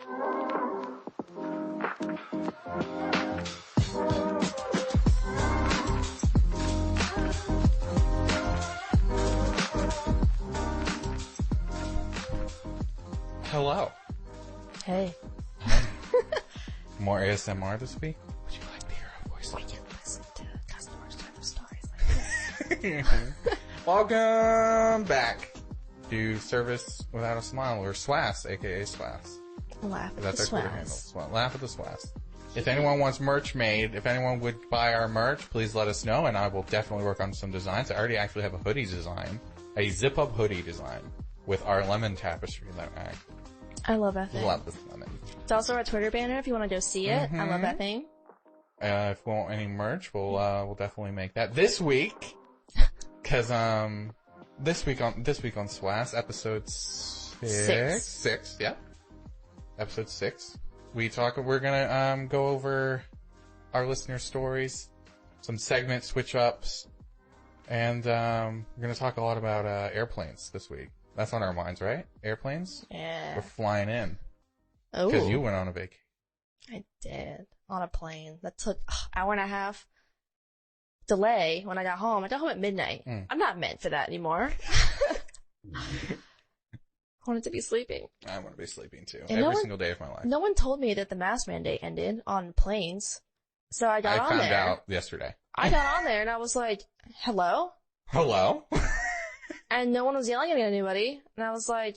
Hello. Hey. More ASMR this week? Would you like to hear our voice? We can listen to customers tell their stories like this. Welcome back to Service Without a Smile, or SWAS, aka SWAS. Laugh at That's the our Twitter SWAS. handle. Laugh at the SWAS. If anyone wants merch made, if anyone would buy our merch, please let us know, and I will definitely work on some designs. I already actually have a hoodie design, a zip-up hoodie design, with our lemon tapestry that I love that thing. love this lemon. It's also our Twitter banner if you want to go see it. I love that thing. If we want any merch, we'll definitely make that this week. Cause, this week on SWAS, episode six, yeah. Episode 6. We're gonna, go over our listener stories, some segment switch ups, and, we're gonna talk a lot about, airplanes this week. That's on our minds, right? Airplanes? Yeah. We're flying in. Oh. Cause you went on a vacation. I did. On a plane. That took hour and a half delay when I got home. I got home at midnight. I'm not meant for that anymore. I wanted to be sleeping. I want to be sleeping too. And every single day of my life. No one told me that the mask mandate ended on planes. So I got on there. I found out yesterday. I got on there and I was like, hello? Hello? And no one was yelling at anybody. And I was like,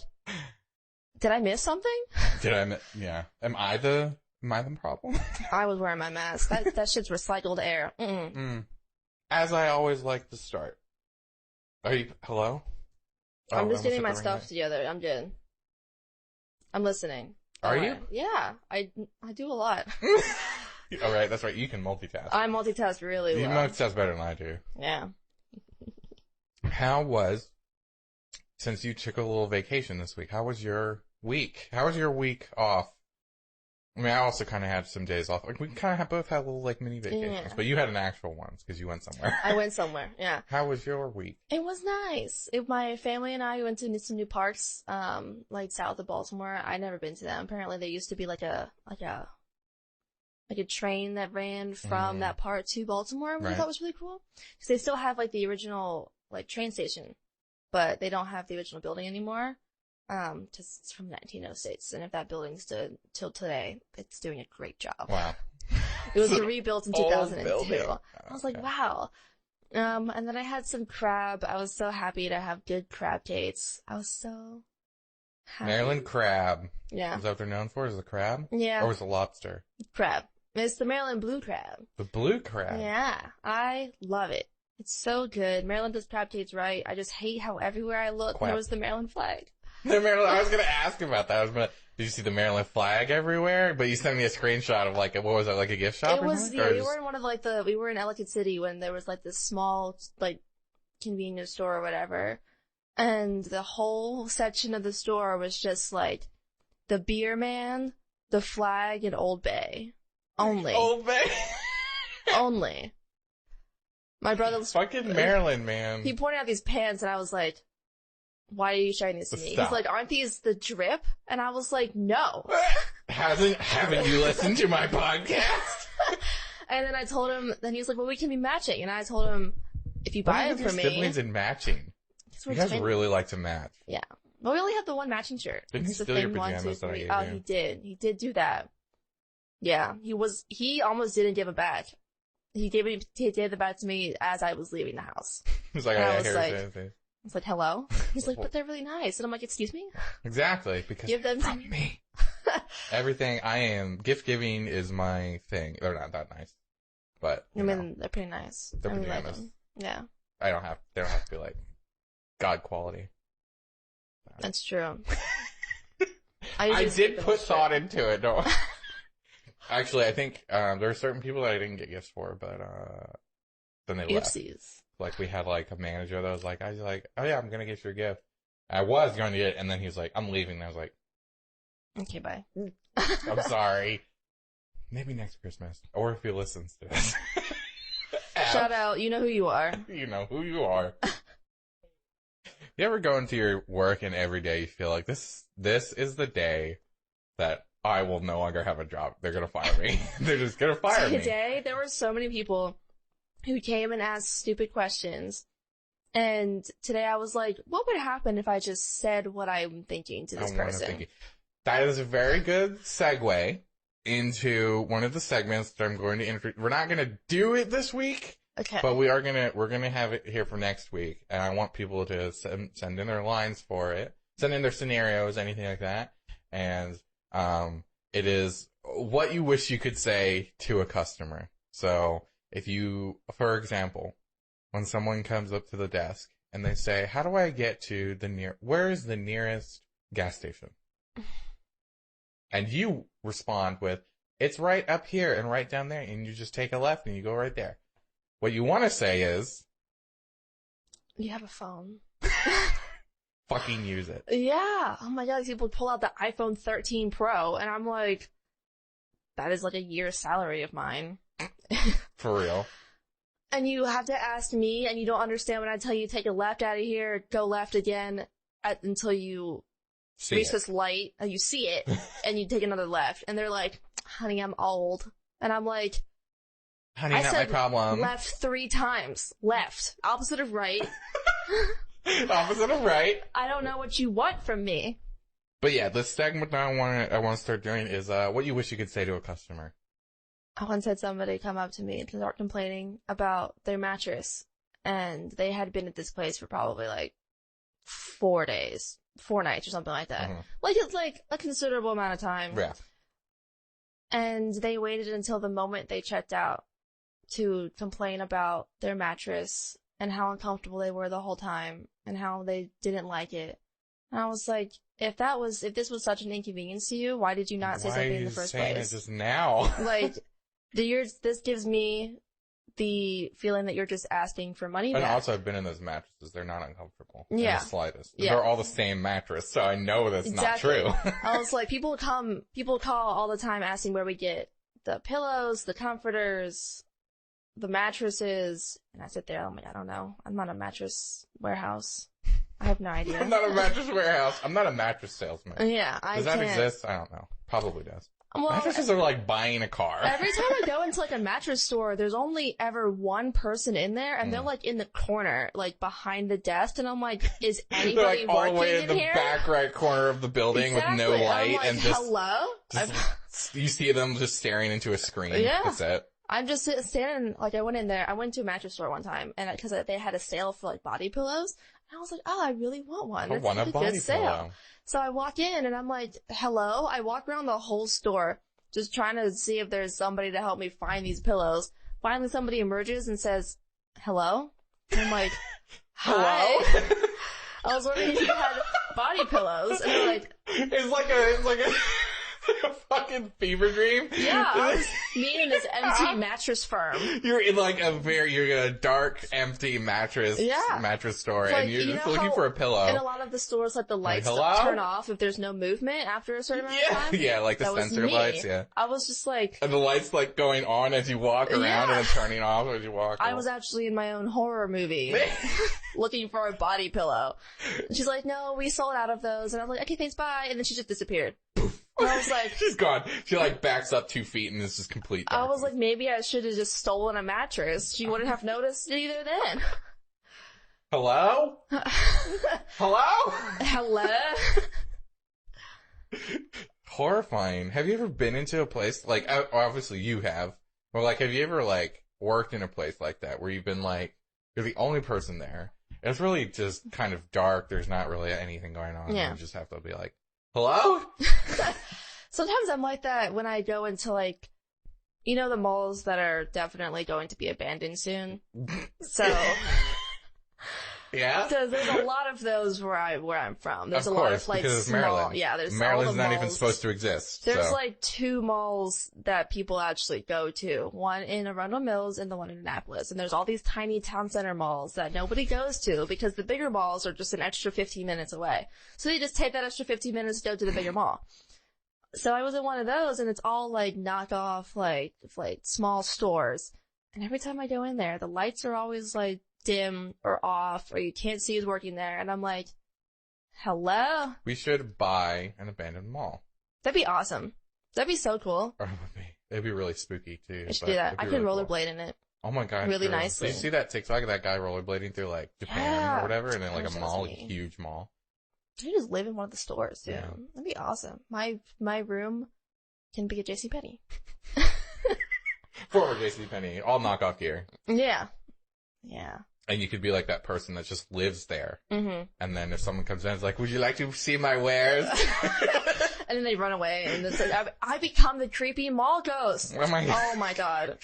did I miss something? Yeah. Am I the problem? I was wearing my mask. That shit's recycled air. As I always like to start. Hello? I'm just getting my stuff together. I'm good. I'm listening. Are you? Yeah. I do a lot. Alright, that's right. You can multitask. I multitask really well. You multitask better than I do. Yeah. Since you took a little vacation this week, how was your week? How was your week off? I mean, I also kind of had some days off. Like, we kind of both had little, like, mini vacations. Yeah. But you had an actual one, because you went somewhere. I went somewhere, yeah. How was your week? It was nice. My family and I went to some new parks, like, south of Baltimore. I'd never been to them. Apparently, there used to be, like a train that ran from that part to Baltimore, which I thought was really cool. Because they still have, like, the original, like, train station, but they don't have the original building anymore. Cause it's from 1906, and if that building's stood till today, it's doing a great job. Wow. It was rebuilt in 2002. I was like, okay. wow. And then I had some crab. I was so happy to have good crab dates. I was so happy. Maryland crab. Yeah. Is that what they're known for? Is the crab? Yeah. Or was it lobster? Crab. It's the Maryland blue crab. The blue crab? Yeah. I love it. It's so good. Maryland does crab dates right. I just hate how everywhere I look, there was the Maryland flag. I was gonna ask about that. Did you see the Maryland flag everywhere? But you sent me a screenshot of, like, what was it, like a gift shop? It was, yeah, we were in Ellicott City when there was, like, this small, like, convenience store or whatever. And the whole section of the store was just, like, the beer man, the flag, and Old Bay. Only. Old Bay? Only. My brother's fucking Maryland, man. He pointed out these pants, and I was like, why are you showing this to me? He's like, aren't these the drip? And I was like, no. Haven't you listened to my podcast? And then I told him, then he was like, well, we can be matching. And I told him, if you buy it for me. Siblings in matching. You guys really like to match. Yeah. Well, we only have the one matching shirt. Didn't he steal your pajamas that I gave you? Oh, he did. He did do that. Yeah. He almost didn't give it back. He gave it back to me as I was leaving the house. He was like, I was like, hello? He's like, but they're really nice. And I'm like, excuse me? Exactly, because give them from me. Everything gift giving is my thing. They're not that nice. But, I mean, they're pretty nice. They're pajamas. Yeah. They don't have to be like God quality. That's true. I did put thought into it, don't Actually, I think, there are certain people that I didn't get gifts for, but, then they left. Like, we had, like, a manager that was like, oh yeah, I'm gonna get you a gift. I was going to get it, and then he was like, I'm leaving. And I was like, okay, bye. I'm sorry. Maybe next Christmas. Or if he listens to this. Shout out, you know who you are. You know who you are. You ever go into your work and every day you feel like this is the day that I will no longer have a job. They're gonna fire me. They're just gonna fire me. Today, there were so many people who came and asked stupid questions. And today I was like, what would happen if I just said what I'm thinking to this person? That is a very good segue into one of the segments that I'm going to introduce. We're not going to do it this week. Okay. But we're gonna have it here for next week. And I want people to send in their lines for it. Send in their scenarios, anything like that. And, it is what you wish you could say to a customer. So, if you, for example, when someone comes up to the desk and they say, how do I get to where is the nearest gas station? And you respond with, it's right up here and right down there, and you just take a left and you go right there. What you want to say is, you have a phone. fucking use it. Yeah. Oh my god, these people pull out the iPhone 13 Pro, and I'm like, that is like a year's salary of mine. For real. And you have to ask me, and you don't understand when I tell you take a left out of here, go left again until you reach this light, and you see it, and you take another left. And they're like, honey, I'm old. And I'm like, honey, not my problem. Left 3 times. Left. Opposite of right. Opposite of right. I don't know what you want from me. But yeah, the segment that I want to start doing is, what you wish you could say to a customer. I once had somebody come up to me and start complaining about their mattress, and they had been at this place for probably like 4 days, 4 nights or something like that. Mm-hmm. Like, it's like a considerable amount of time. Yeah. And they waited until the moment they checked out to complain about their mattress and how uncomfortable they were the whole time and how they didn't like it. And I was like, if this was such an inconvenience to you, why did you not say something in the first place? Why are you saying it just now? Like, this gives me the feeling that you're just asking for money back. And also, I've been in those mattresses. They're not uncomfortable. Yeah. In the slightest. Yeah. They're all the same mattress, so I know that's exactly. not true. I was like, people call all the time asking where we get the pillows, the comforters, the mattresses. And I sit there, I'm like, I don't know. I'm not a mattress warehouse. I have no idea. I'm not a mattress warehouse. I'm not a mattress salesman. Yeah, Does that exist? I don't know. Probably does. Well, mattresses are like buying a car. Every time I go into like a mattress store, there's only ever one person in there, and they're like in the corner, like behind the desk, and I'm like, is anybody like all working the way in in the here? back right corner of the building with no light, I'm like, and just hello. You see them just staring into a screen. Yeah. That's it. I'm just standing, like I went to a mattress store one time, and because they had a sale for like body pillows, and I was like, oh, I really want one. I want a body pillow. So I walk in and I'm like, hello? I walk around the whole store just trying to see if there's somebody to help me find these pillows. Finally somebody emerges and says, hello? And I'm like, hi. Hello? I was wondering if you had body pillows. And they're like, it's like a fucking fever dream. Yeah, I was meeting this empty mattress firm. You're in like a dark, empty mattress store, like, and you're just looking for a pillow. In a lot of the stores, like the lights turn off if there's no movement after a certain amount of time. Yeah, like the sensor lights, yeah. I was just like... And the lights like going on as you walk around and then turning off as you walk. I was actually in my own horror movie looking for a body pillow. And she's like, no, we sold out of those. And I was like, okay, thanks, bye. And then she just disappeared. And I was like... She's gone. She like backs up 2 feet and it's just complete darkness. I was like, maybe I should have just stolen a mattress. She wouldn't have noticed it either then. Hello? Hello? Hello? Horrifying. Have you ever been into a place, like, obviously you have, or like, have you ever like, worked in a place like that where you've been like, you're the only person there, and it's really just kind of dark, there's not really anything going on, and you just have to be like, hello? Sometimes I'm like that when I go into like, you know, the malls that are definitely going to be abandoned soon. So, yeah. So there's a lot of those where I'm from. There's a lot of like small, Maryland. Yeah, there's Maryland's all the not even supposed to exist. There's like 2 malls that people actually go to. One in Arundel Mills and the one in Annapolis. And there's all these tiny town center malls that nobody goes to because the bigger malls are just an extra 15 minutes away. So they just take that extra 15 minutes to go to the bigger mall. So I was in one of those, and it's all like knockoff, like small stores. And every time I go in there, the lights are always like dim or off, or you can't see who's working there. And I'm like, hello? We should buy an abandoned mall. That'd be awesome. That'd be so cool. Or it'd be really spooky too. I should do that. I could rollerblade in it. Oh my god. Really nicely. Did you see that TikTok of that guy rollerblading through like Japan or whatever, and then like a mall, like a huge mall? You just live in one of the stores, dude. Yeah. That'd be awesome. My room can be a JCPenney. Former JCPenney, all knockoff gear. Yeah. Yeah. And you could be like that person that just lives there. Mm-hmm. And then if someone comes in, it's like, would you like to see my wares? And then they run away, and it's like, I become the creepy mall ghost. Oh my god.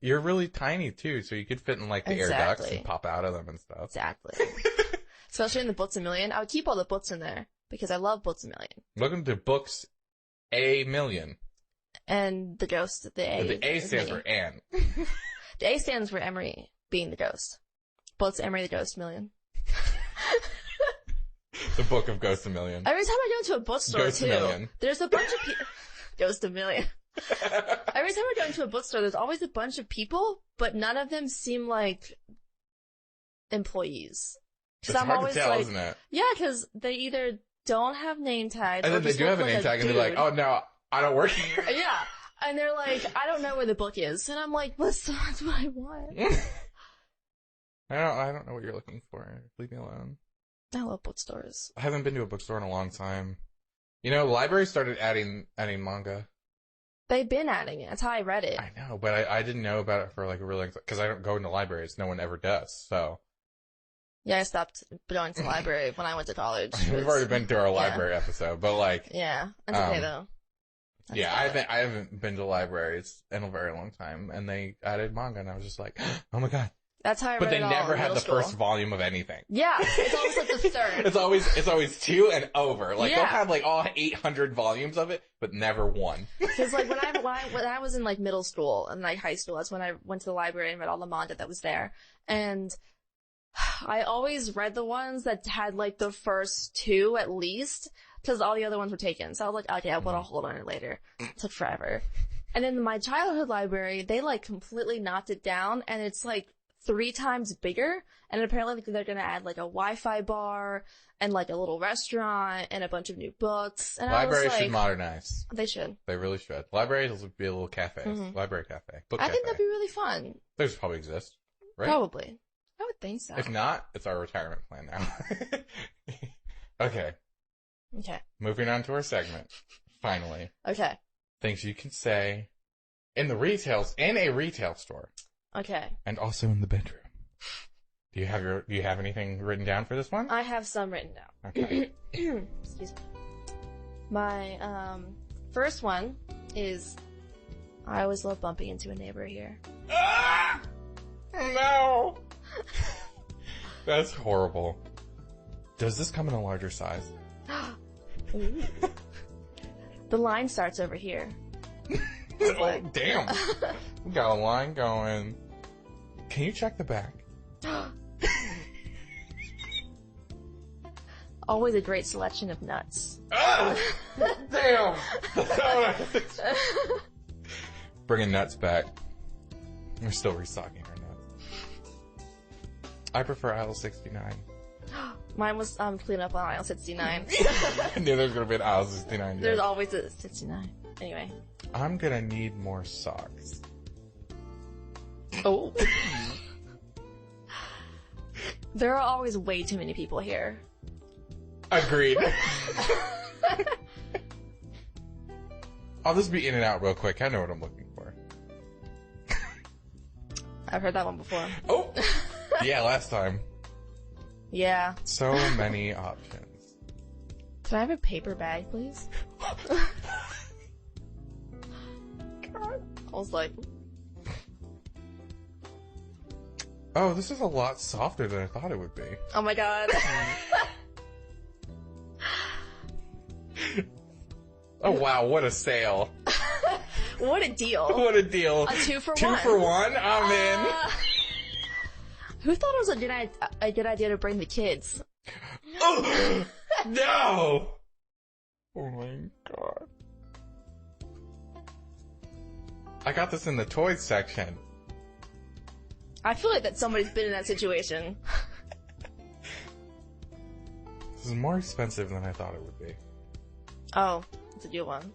You're really tiny too, so you could fit in like the air ducts and pop out of them and stuff. Exactly. Especially in the Books A Million. I would keep all the books in there, because I love Books A Million. Welcome to Books A Million. And the ghost, the A. The A stands for Anne. The A stands for Emery being the ghost. Books Emery the Ghost Million. The Book of Ghost A Million. Every time I go into a bookstore, Ghost too, there's a bunch of people. Ghost A Million. Every time I go into a bookstore, there's always a bunch of people, but none of them seem like employees. It's hard to tell, isn't it? Yeah, because they either don't have name tags, and then they do have a name tag, and they're like, "Oh no, I don't work here." Yeah, and they're like, "I don't know where the book is," and I'm like, that's what I want. I don't know what you're looking for. Leave me alone. I love bookstores. I haven't been to a bookstore in a long time. You know, libraries started adding manga. They've been adding it. That's how I read it. I know, but I didn't know about it for like a really long time, because I don't go into libraries. No one ever does, so. Yeah, I stopped going to the library when I went to college. We've already been through our library episode, but like. Yeah, that's okay though. I haven't been to libraries in a very long time, and they added manga, and I was just like, oh my god. That's how I read it. But they never had the first volume of anything. Yeah, it's always like the third. It's always 2 and over. Like they'll have like all 800 volumes of it, but never one. Because like when I was in like middle school and like high school, that's when I went to the library and read all the manga that was there. And I always read the ones that had like the first 2 at least, because all the other ones were taken. So I was like, okay, I'll hold on it later. It took forever. And in my childhood library, they like completely knocked it down, and it's like 3 times bigger, and apparently they're gonna add like a Wi-Fi bar and like a little restaurant and a bunch of new books. And libraries should modernize. They should. They really should. Libraries will be a little cafes. Mm-hmm. Library cafe. Book I cafe. think that'd be really fun. Those probably exist, right? Probably. I would think so. If not, it's our retirement plan now. Okay. Okay. Moving on to our segment. Finally. Okay. Things you can say in a retail store. Okay. And also in the bedroom. Do you have anything written down for this one? I have some written down. Okay. Excuse me. My first one is, I always love bumping into a neighbor here. Ah! No. That's horrible. Does this come in a larger size? Ooh. The line starts over here. Oh, damn. We got a line going. Can you check the back? Always a great selection of nuts. Ah! Damn! Bringing nuts back. We're still restocking our nuts. I prefer aisle 69. Mine was clean up on aisle 69. I knew there was going to be an aisle 69. There's always a 69. Anyway. I'm going to need more socks. Oh. There are always way too many people here. Agreed. I'll just be in and out real quick. I know what I'm looking for. I've heard that one before. Oh! Yeah, last time. Yeah. So many options. Can I have a paper bag, please? God. I was like... Oh, this is a lot softer than I thought it would be. Oh my god. Oh wow, what a sale. What a deal. What a deal. A 2 for 1. 2 for 1? I'm in. Who thought it was a good idea to bring the kids? Oh, no! Oh my god. I got this in the toys section. I feel like that somebody's been in that situation. This is more expensive than I thought it would be. Oh, it's a good one.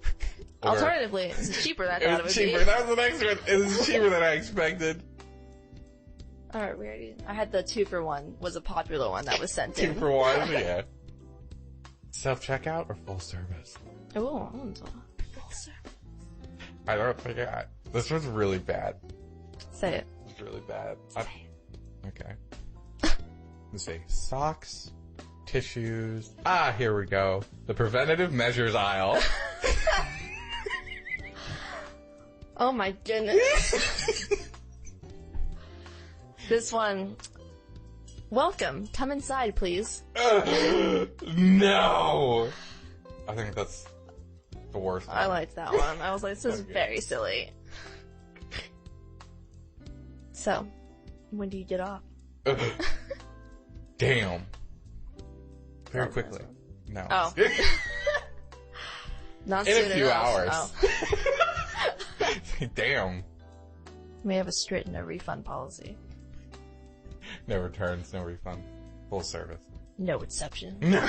Alternatively, it's cheaper than I thought it would was cheaper. be. That was the next one. It was cheaper than I expected. Alright, we already... I had the 2-for-1 was a popular one that was sent 2 in. for 1, yeah. Self-checkout or full service? Ooh, I want full service. I don't think this one's really bad. Say it. It's really bad. Say it. Okay. Let's see. Socks, tissues. Here we go. The preventative measures aisle. Oh my goodness. This one. Welcome. Come inside, please. No! I think that's the worst one. I liked that one. I was like, this is very silly. So, when do you get off? Damn. Very quickly. No. Oh. Not In soon a few enough. hours. Oh. Damn. We have a strict no refund policy. No returns, no refund. Full service. No exception. No.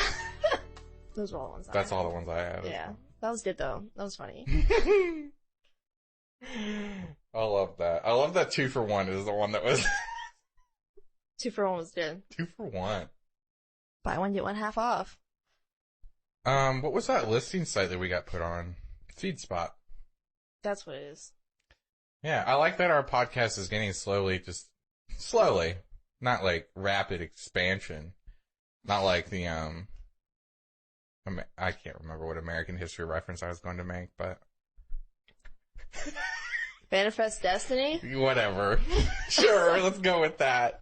Those were all the ones That's all the ones I have. Yeah. That was good though. That was funny. I love that. I love that 2 for 1 is the one that was 2-for-1 was good. 2 for 1. Buy one, get one half off. What was that listing site that we got put on? FeedSpot. That's what it is. Yeah, I like that our podcast is getting slowly, not like rapid expansion. Not like the, I can't remember what American history reference I was going to make, but. Manifest Destiny? Whatever. Sure, let's go with that.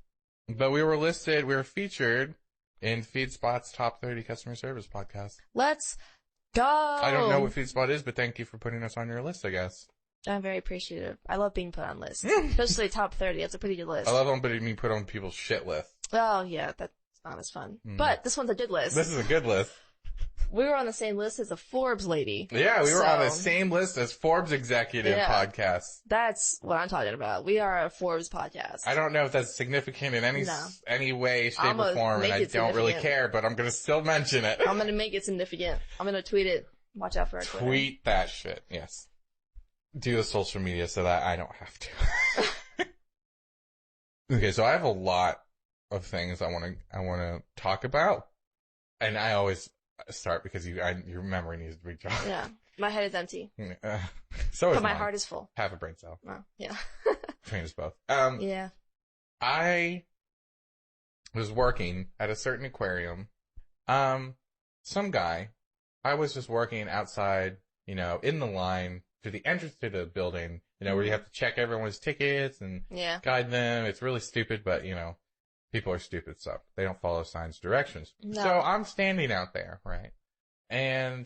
But we were featured in FeedSpot's top 30 customer service podcast. Let's go! I don't know what FeedSpot is, but thank you for putting us on your list, I guess. I'm very appreciative. I love being put on lists. Especially top 30. That's a pretty good list. I love being put on people's shit list. Oh, yeah. That's not as fun. But this one's a good list. This is a good list. We were on the same list as a Forbes lady. Yeah, we were on the same list as Forbes Executive Podcast. That's what I'm talking about. We are a Forbes podcast. I don't know if that's significant in any way, shape, or form, and I don't really care, but I'm going to still mention it. I'm going to make it significant. I'm going to tweet it. Watch out for our Twitter. Tweet that shit, yes. Do the social media so that I don't have to. Okay, so I have a lot of things I want to talk about, and I always start because your memory needs to be jogged. Yeah, my head is empty. So is but my mine. heart is full. Half a brain cell. Oh, yeah. Between us both. Yeah. I was working at a certain aquarium. Some guy, I was just working outside, in the line to the entrance to the building, where you have to check everyone's tickets and guide them. It's really stupid, but, people are stupid, so they don't follow signs, directions. No. So I'm standing out there, right? And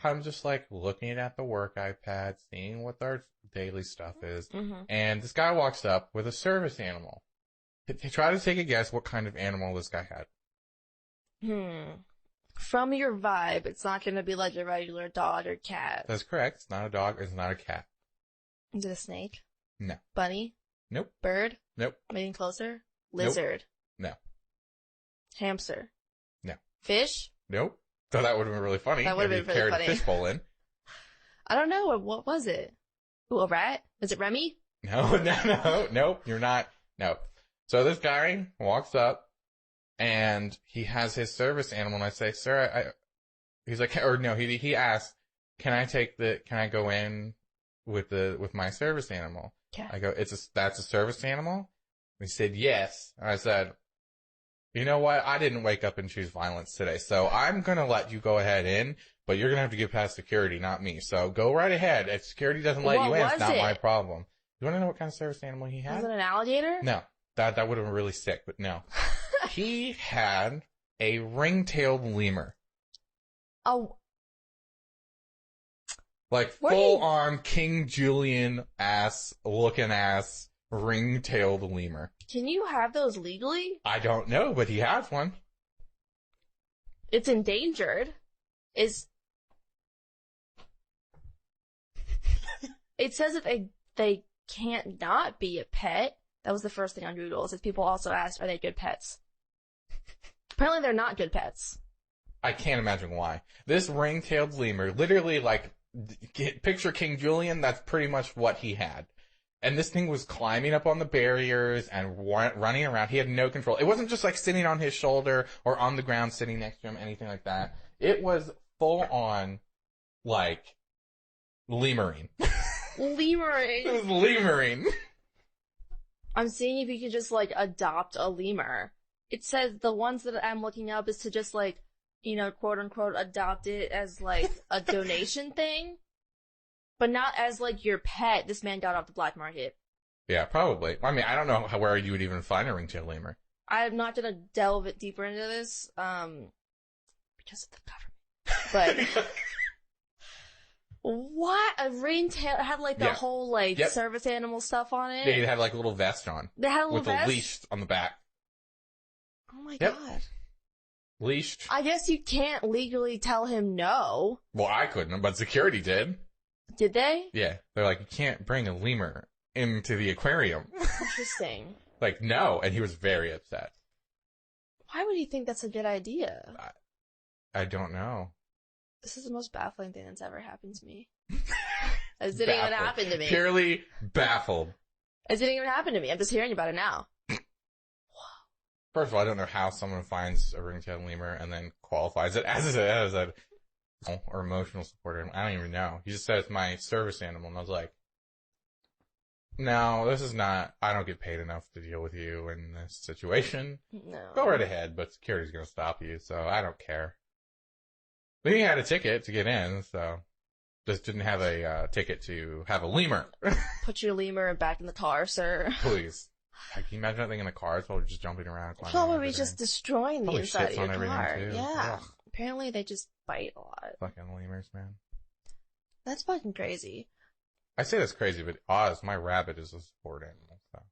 I'm just looking at the work iPad, seeing what our daily stuff is. Mm-hmm. And this guy walks up with a service animal. Try to take a guess what kind of animal this guy had. From your vibe, it's not going to be like a regular dog or cat. That's correct. It's not a dog. It's not a cat. Is it a snake? No. Bunny? Nope. Bird? Nope. Maybe closer? Lizard? Nope. No. Hamster? No. Fish? Nope. So that would have been really funny. That would have been really funny. Carried a fishbowl in. I don't know. What was it? Ooh, a rat? Is it Remy? No. Nope. You're not. No. So this guy walks up and he has his service animal and I say, sir, he's like, or no, he asked, can I go in with my service animal? Yeah. I go, that's a service animal? He said, yes. And I said, you know what? I didn't wake up and choose violence today, so I'm gonna let you go ahead in, but you're gonna have to get past security, not me. So go right ahead. If security doesn't let you in, it's not my problem. You wanna know what kind of service animal he had? Was it an alligator? No. That would have been really sick, but no. He had a ring-tailed lemur. Oh. Full-on King Julian looking ring-tailed lemur. Can you have those legally? I don't know, but he has one. It's endangered. It says that they can't not be a pet. That was the first thing on Google. It says people also asked, are they good pets? Apparently they're not good pets. I can't imagine why. This ring-tailed lemur, literally picture King Julian, that's pretty much what he had. And this thing was climbing up on the barriers and running around. He had no control. It wasn't just like sitting on his shoulder or on the ground sitting next to him, anything like that. It was full on, like, lemurring. Lemurring. It was lemurring. I'm seeing if you could just, like, adopt a lemur. It says the ones that I'm looking up is to just, like, you know, quote unquote, adopt it as, like, a donation thing. But not as, like, your pet. This man got off the black market. Yeah, probably. I mean, I don't know where you would even find a ring-tailed lemur. I'm not gonna delve it deeper into this, because of the government. But, what? A ringtail had, like, the whole, like, service animal stuff on it? They had, like, a little vest on. They had a little vest? With a leash on the back. Oh my god. Leashed. I guess you can't legally tell him no. Well, I couldn't, but security did. Did they? Yeah. They're like, you can't bring a lemur into the aquarium. Interesting. Like, no. And he was very upset. Why would he think that's a good idea? I don't know. This is the most baffling thing that's ever happened to me. It didn't even happen to me. Purely baffled. It didn't even happen to me. I'm just hearing about it now. First of all, I don't know how someone finds a ring-tailed lemur and then qualifies it as a or emotional support animal. I don't even know. He just said it's my service animal, and I was like, no, this is not, I don't get paid enough to deal with you in this situation. No. Go right ahead, but security's gonna stop you, so I don't care. But he had a ticket to get in, so just didn't have a ticket to have a lemur. Put your lemur back in the car, sir. Please. Can you imagine that thing in the car? It's probably just jumping around. Probably just destroying the inside of your car. Too. Yeah. Ugh. Apparently they just bite a lot. Fucking lemurs, man. That's fucking crazy. I say that's crazy, but Oz, my rabbit is a support animal, so.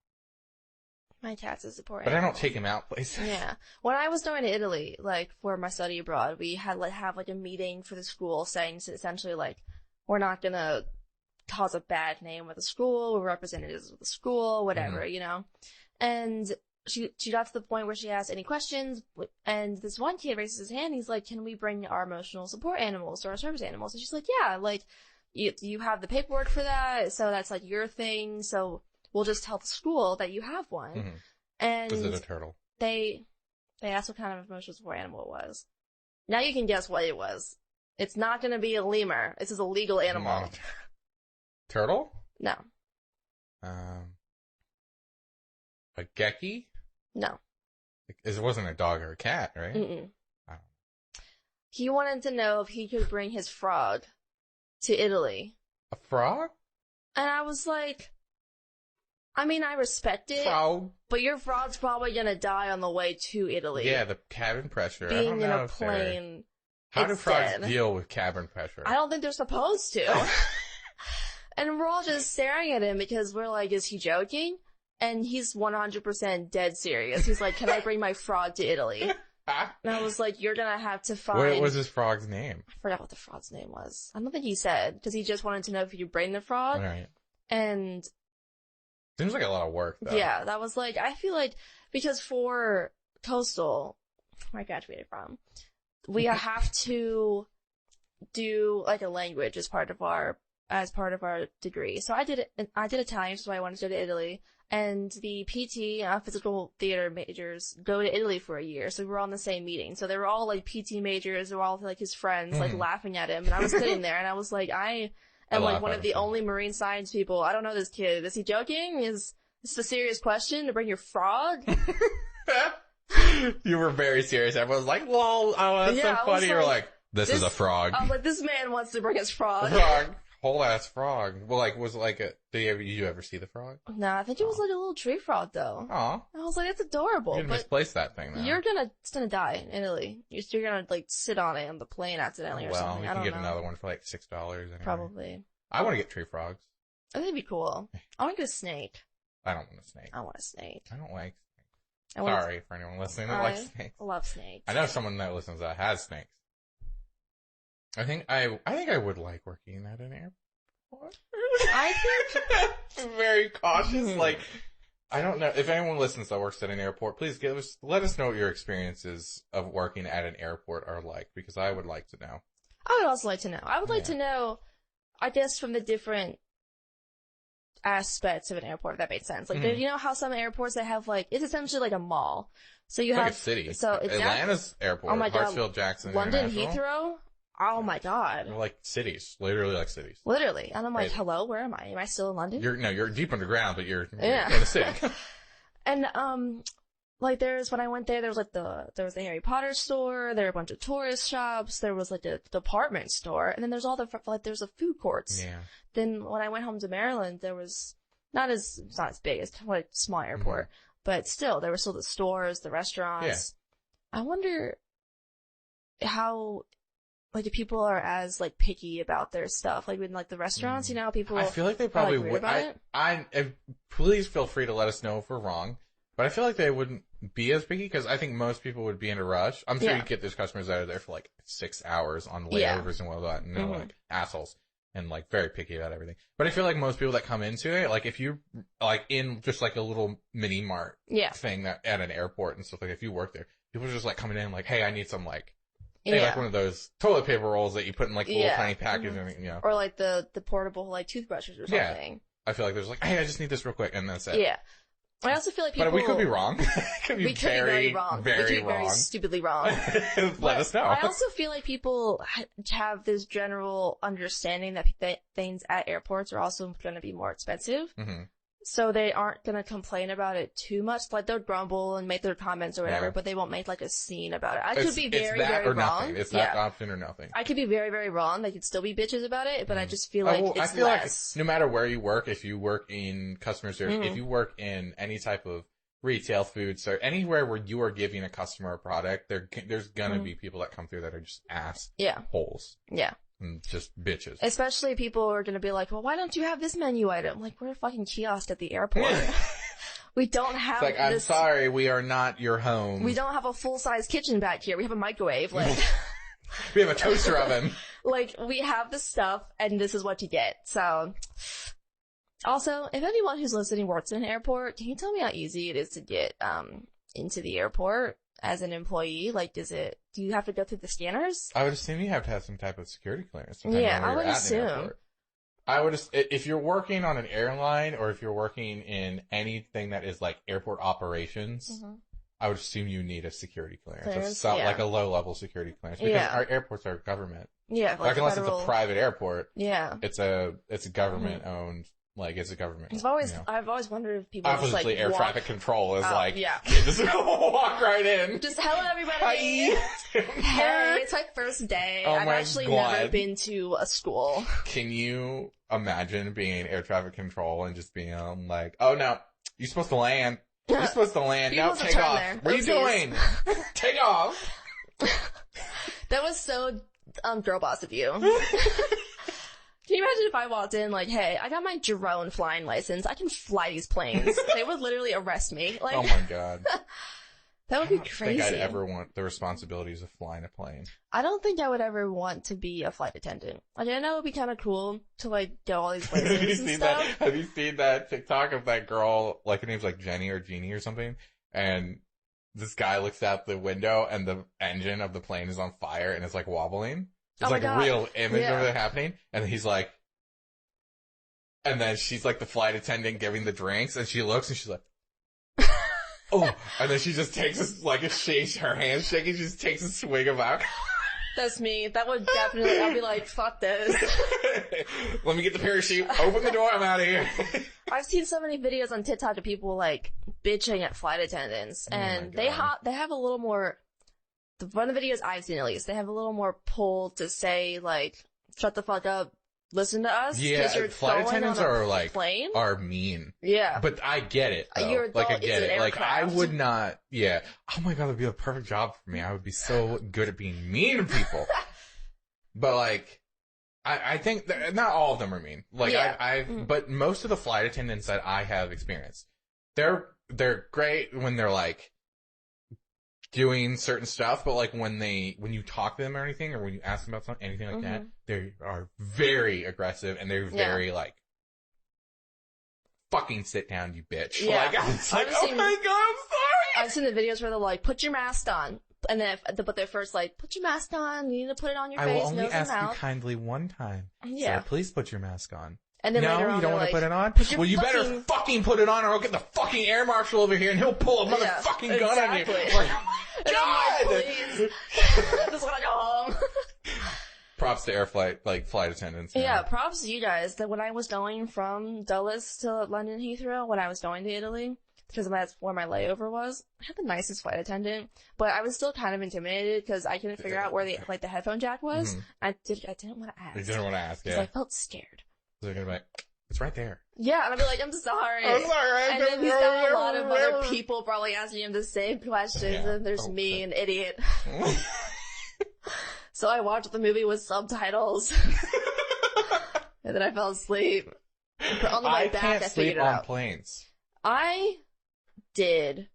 My cat's a support But animal. I don't take him out places. Yeah. When I was going to Italy, like, for my study abroad, we had, like, have, like, a meeting for the school saying, essentially, like, we're not gonna cause a bad name with the school, we're representatives of the school, whatever, you know? And she got to the point where she asked any questions, and this one kid raises his hand, he's like, can we bring our emotional support animals or our service animals? And she's like, yeah, like, you have the paperwork for that, so that's, like, your thing, so we'll just tell the school that you have one. Mm-hmm. And is it a turtle? They asked what kind of emotional support animal it was. Now you can guess what it was. It's not gonna be a lemur. This is a legal animal. No. Turtle? No. A gecko? No. It wasn't a dog or a cat, right? Mm-mm. Oh. He wanted to know if he could bring his frog to Italy. A frog? And I was like, I mean, I respect it, Frog? but your frog's probably gonna die on the way to Italy. Yeah, the cabin pressure. Being I don't know in a plane. How do frogs dead. deal with cabin pressure? I don't think they're supposed to. And we're all just staring at him because we're like, is he joking? And he's 100% dead serious. He's like, can I bring my frog to Italy? And I was like, you're gonna have to find... What was his frog's name? I forgot what the frog's name was. I don't think he said, because he just wanted to know if he could bring the frog. Right. And... Seems like a lot of work, though. Yeah, that was like, I feel like, because for Coastal, where I graduated from, we have to do, like, a language as part of our degree. So I did Italian, which is why I wanted to go to Italy. And the PT, physical theater majors, go to Italy for a year. So we were all in the same meeting. So they were all, like, PT majors. They were all, like, his friends, like, laughing at him. And I was sitting there, and I was like, I am, like, one of the only marine science people. I don't know this kid. Is he joking? Is this a serious question to bring your frog? You were very serious. Everyone was like, lol, oh, that's so funny. You were like, this is a frog. I was like, this man wants to bring his frog. Frog. Whole ass frog. Well, like, was it like did you ever see the frog? No, I think it was like a little tree frog, though. Aw. I was like, that's adorable. You misplaced that thing, though. It's gonna die in Italy. You're gonna, like, sit on it on the plane accidentally or something. Well, you can get another one for, like, $6 anyway. Probably. I want to get tree frogs. I think it'd be cool. I want to get a snake. I don't want a snake. I want a snake. I don't like snakes. Sorry for anyone listening that likes snakes. I love snakes. I know someone that listens that has snakes. I think I would like working at an airport. I think I'm very cautious. Like, I don't know if anyone listens that works at an airport. Please let us know what your experiences of working at an airport are like, because I would like to know. I would also like to know. I would like to know I guess from the different aspects of an airport, if that makes sense. Like, you know how some airports that have like, it's essentially like a mall. So you It's have like a city. So Atlanta's airport. Oh my God. Hartsfield Jackson. London International. Heathrow. Oh my God. They're like cities. Literally like cities. Literally. And I'm like, Right. hello, where am I? Am I still in London? You're deep underground, but you're in Yeah. a city. And like when I went there, there was the Harry Potter store, there were a bunch of tourist shops, there was like a department store, and then there's all there's the food courts. Yeah. Then when I went home to Maryland, there was it's not as big, it's kind of like a small airport, but still, there were still the stores, the restaurants. Yeah. I wonder how, like, if people are as, like, picky about their stuff, like, in, like, the restaurants, you know, people I feel like they probably would. Please feel free to let us know if we're wrong, but I feel like they wouldn't be as picky, because I think most people would be in a rush. I'm sure you get those customers that are there for, like, 6 hours on layovers and whatnot, and they're, like, assholes. And, like, very picky about everything. But I feel like most people that come into it, like, if you, like, in just, like, a little mini mart thing that at an airport and stuff, like, if you work there, people are just, like, coming in, like, hey, I need some, like, like, one of those toilet paper rolls that you put in, like, little tiny package, and, you know. Or, like, the portable, like, toothbrushes or something. Yeah. I feel like there's, like, hey, I just need this real quick, and that's it. Yeah. I also feel like people... But we could be wrong. We could be very wrong. We could be very stupidly wrong. Let us know. I also feel like people have this general understanding that things at airports are also going to be more expensive. Mm-hmm. So they aren't going to complain about it too much. Like, they'll grumble and make their comments or whatever, but they won't make, like, a scene about it. I could be very, very wrong. Nothing. It's that option or nothing. I could be very, very wrong. They could still be bitches about it, but I just feel like it's I feel less. like no matter where you work, if you work in customer service, if you work in any type of retail food, so anywhere where you are giving a customer a product, there's gonna be people that come through that are just holes. Yeah. And just bitches. Especially people are gonna be like, well, why don't you have this menu item? Like, we're a fucking kiosk at the airport. We don't have it's like, I'm sorry, we are not your home. We don't have a full-size kitchen back here. We have a microwave. Like, we have a toaster oven. Like, we have the stuff, and this is what you get. So, also, if anyone who's listening works in an airport, can you tell me how easy it is to get into the airport as an employee? Like, do you have to go through the scanners? I would assume you have to have some type of security clearance. Yeah, I would assume. If you're working on an airline, or if you're working in anything that is like airport operations, I would assume you need a security clearance. Like a low-level security clearance, because our airports are government. Yeah, like unless it's a private airport. Yeah, it's a government-owned. Like, it's a government. I've always wondered if people obviously just, like, air traffic control is yeah. Just walk right in. Just hello everybody. Hey, it's my first day. I've actually never been to a school. Can you imagine being in air traffic control and just being like, oh no, you're supposed to land. You're supposed to land. No, take off. What are you doing? Take off. That was so girl boss of you. Can you imagine if I walked in like, hey, I got my drone flying license. I can fly these planes. They would literally arrest me. Like, oh my God. That would be crazy. I don't think I'd ever want the responsibilities of flying a plane. I don't think I would ever want to be a flight attendant. Like, I know it would be kind of cool to, like, go all these places and stuff. Have you seen that TikTok of that girl, like, her name's like Jenny or Jeannie or something, and this guy looks out the window and the engine of the plane is on fire and it's like wobbling? It's like a real image of it happening. And he's like, and then she's like the flight attendant giving the drinks, and she looks and she's like, oh, and then she just takes her hand shaking, she just takes a swig of alcohol. That's me. That would definitely, I'd be like, fuck this. Let me get the parachute, open the door, I'm out of here. I've seen so many videos on TikTok of people like bitching at flight attendants, and they have a little more, one of the videos I've seen at least, they have a little more pull to say like, shut the fuck up, listen to us. Yeah, flight attendants plane. Are mean. Yeah. But I get it, though. You're adult, like, I get it. Aircraft. Like, I would not, oh my God, that'd be a perfect job for me. I would be so good at being mean to people. But like, I think that not all of them are mean. Like, but most of the flight attendants that I have experienced, they're great when they're like, doing certain stuff, but like when you talk to them or anything, or when you ask them about something, anything like that, they are very aggressive and they're very like, fucking sit down, you bitch. Yeah. Like, it's like, oh my God, I'm sorry. I've seen the videos where they're like, put your mask on, And then, but they're first like, put your mask on, you need to put it on your I face, will only nose, and ask you mouth. kindly one time. Yeah. Sir, please put your mask on. And then no, later on, you don't want like, to put it on? Well, you better fucking put it on or I'll get the fucking air marshal over here and he'll pull a motherfucking gun on you. Like, and I'm like, please. I just want to go home. Props to flight attendants. Yeah, props to you guys. That when I was going from Dulles to London Heathrow, when I was going to Italy, because that's where my layover was, I had the nicest flight attendant, but I was still kind of intimidated because I couldn't figure out where the headphone jack was. Mm-hmm. I didn't want to ask. You didn't want to ask, yeah. Because I felt scared. So they're gonna be like, it's right there. Yeah, and I'd be like, I'm sorry. I'm sorry. And then he's got a lot of other people probably asking him the same questions, and there's me, an idiot. So I watched the movie with subtitles. And then I fell asleep. On the way back, I figured it out. I can't sleep on planes. I did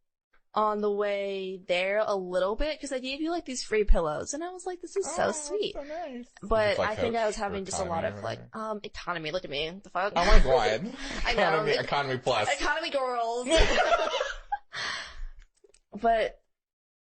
on the way there a little bit, because they gave you like these free pillows, and I was like, this is so sweet. So nice. But I think I was having just a lot of like, economy, look at me, the fuck? Oh my god. I know. Economy plus. Economy girls. But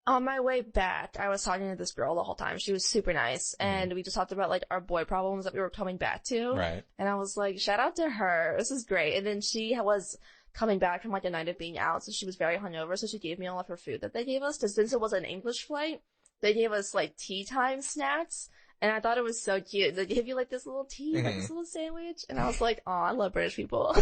on my way back, I was talking to this girl the whole time. She was super nice, and we just talked about like our boy problems that we were coming back to. Right. And I was like, shout out to her. This is great. And then she was coming back from like a night of being out, so she was very hungover, so she gave me all of her food that they gave us. Since it was an English flight, they gave us like tea time snacks, and I thought it was so cute. They gave you like this little tea, like this little sandwich, and I was like, oh, I love British people.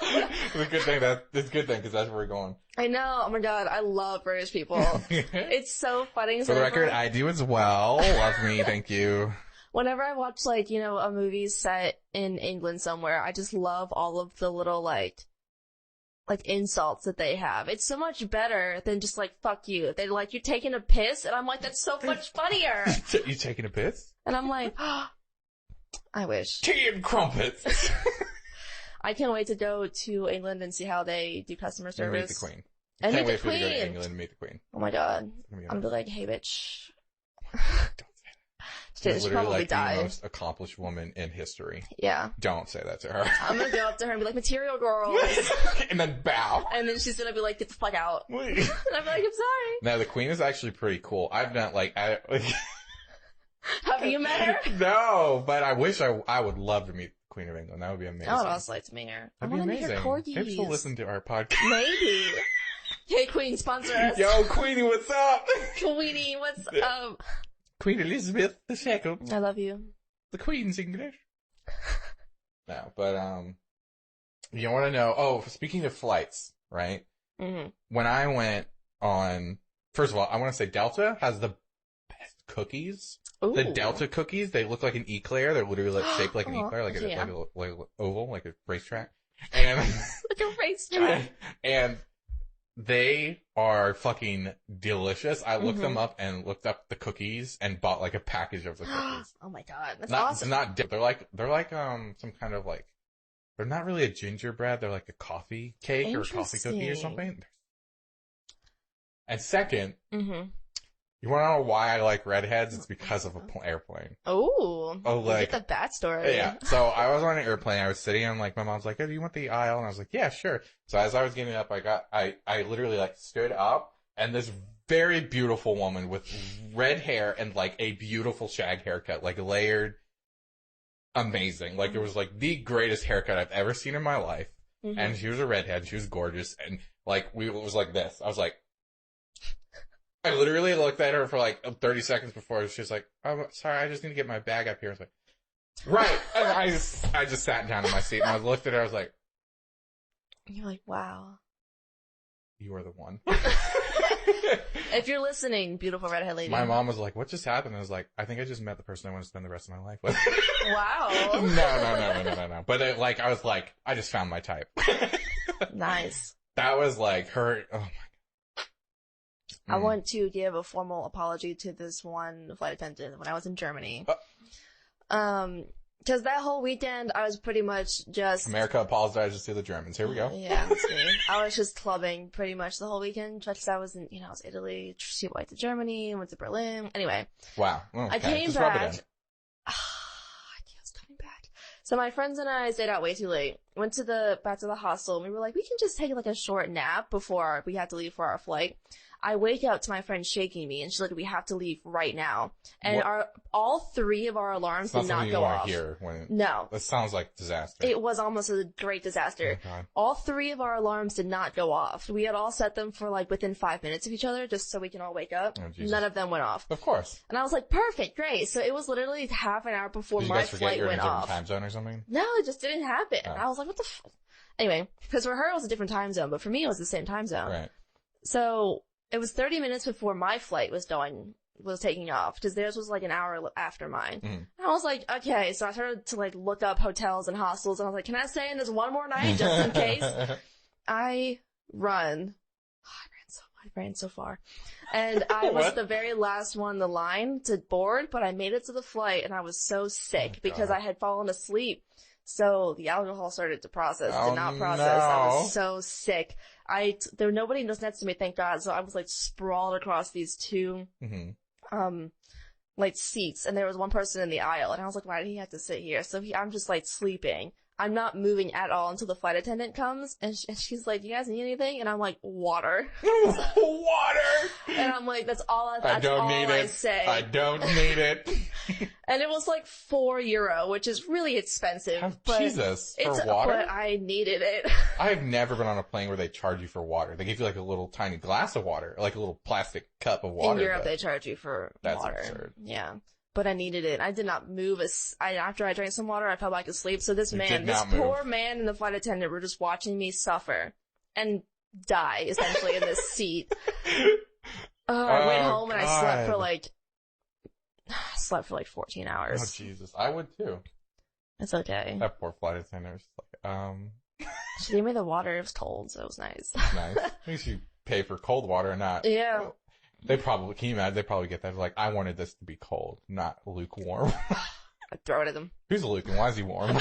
It's a good thing because that's where we're going. I know. Oh my god, I love British people. It's so funny. For the record, I do as well. Love me, thank you. Whenever I watch like, a movie set in England somewhere, I just love all of the little like insults that they have. It's so much better than just like, fuck you. They're like, you're taking a piss? And I'm like, that's so much funnier. You taking a piss? And I'm like, oh, I wish. Tea and crumpets. I can't wait to go to England and see how they do customer service. And meet the Queen. And can't meet wait the for Queen. you to go to England and meet the Queen. Oh my god. I'm be like, hey bitch. She's probably like died. the most accomplished woman in history. Yeah. Don't say that to her. I'm gonna go up to her and be like, material girls. And then bow. And then she's gonna be like, get the fuck out. And I'm like, I'm sorry. No, the Queen is actually pretty cool. I've done Have you met her? No, but I wish I would love to meet the Queen of England. That would be amazing. I would also like to meet her. That'd be amazing. Maybe she'll listen to our podcast. Maybe. Hey, Queen, sponsor us. Yo, Queenie, what's up? Queenie, what's up? Queen Elizabeth II. I love you. The Queen's English. No, but, you want to know, speaking of flights, right? Mm-hmm. When I went on, first of all, I want to say Delta has the best cookies. Ooh. The Delta cookies, they look like an eclair. They're literally shaped like an eclair, like an oval, like a racetrack. And like a racetrack. And they are fucking delicious. I looked them up and looked up the cookies and bought like a package of the cookies. Oh my god, that's awesome. They're like some kind of like, they're not really a gingerbread. They're like a coffee cake or a coffee cookie or something. And second, you want to know why I like redheads? It's because of an airplane. Oh, like get the backstory. Yeah. So I was on an airplane. I was sitting and like my mom's like, "Oh, do you want the aisle?" And I was like, "Yeah, sure." So as I was getting up, I literally like stood up, and this very beautiful woman with red hair and like a beautiful shag haircut, like layered, amazing. Like it was like the greatest haircut I've ever seen in my life. And she was a redhead. She was gorgeous, and like it was like this. I was like. I literally looked at her for like 30 seconds before she was like, "Oh, sorry, I just need to get my bag up here." I was like, "Right." And I just sat down in my seat and I looked at her. I was like, "You're like, wow, you are the one." If you're listening, beautiful redhead lady. My mom was like, "What just happened?" I was like, "I think I just met the person I want to spend the rest of my life with." Wow. No. But I was like, I just found my type. Nice. That was like her. Oh my. I want to give a formal apology to this one flight attendant when I was in Germany. Cause that whole weekend I was pretty much just... America apologizes to the Germans. Here we go. Yeah, that's me. I was just clubbing pretty much the whole weekend. Just I was in, I was Italy, went to Germany, went to Berlin. Anyway. Wow. Okay. I came just back. Rub it in. I was coming back. So my friends and I stayed out way too late. Went back to the hostel and we were like, we can just take like a short nap before we had to leave for our flight. I wake up to my friend shaking me, and she's like, we have to leave right now. And all 3 of our alarms did not go off. Hear when No. That sounds like disaster. It was almost a great disaster. Oh, God. All 3 of our alarms did not go off. We had all set them for like within 5 minutes of each other, just so we can all wake up. Oh, Jesus. None of them went off. Of course. And I was like, perfect, great. So it was literally half an hour before my flight you're went in a off. different time zone or something? No, it just didn't happen. Oh. I was like, what the Anyway, because for her it was a different time zone, but for me it was the same time zone. Right. So it was 30 minutes before my flight was taking off, because theirs was like an hour after mine. Mm-hmm. And I was like, okay, so I started to like look up hotels and hostels, and I was like, can I stay in this one more night just in case? I ran so far. And I was the very last one in the line to board, but I made it to the flight, and I was so sick because I had fallen asleep. So the alcohol started to process, did not process. No. I was so sick. Nobody was next to me, thank God. So I was like sprawled across these 2, like seats, and there was one person in the aisle, and I was like, why did he have to sit here? So I'm just like sleeping. I'm not moving at all until the flight attendant comes, and she's like, you guys need anything? And I'm like, water. Water! And I'm like, that's all I say. I don't need it. And it was like €4, which is really expensive. But Jesus, for water? But I needed it. I have never been on a plane where they charge you for water. They give you like a little tiny glass of water, like a little plastic cup of water. In Europe, they charge you for that's water. Absurd. Yeah. But I needed it. I did not move. After I drank some water, I fell back asleep. So this poor man and the flight attendant were just watching me suffer and die, essentially, in this seat. I went home and I slept for like 14 hours. Oh, Jesus. I would too. It's okay. That poor flight attendant was like, She gave me the water. It was cold, so it was nice. Nice. At least you pay for cold water and not... Yeah. They probably, can you imagine, they probably get that, like, I wanted this to be cold, not lukewarm. I'd throw it at them. Who's Luke and why is he warm?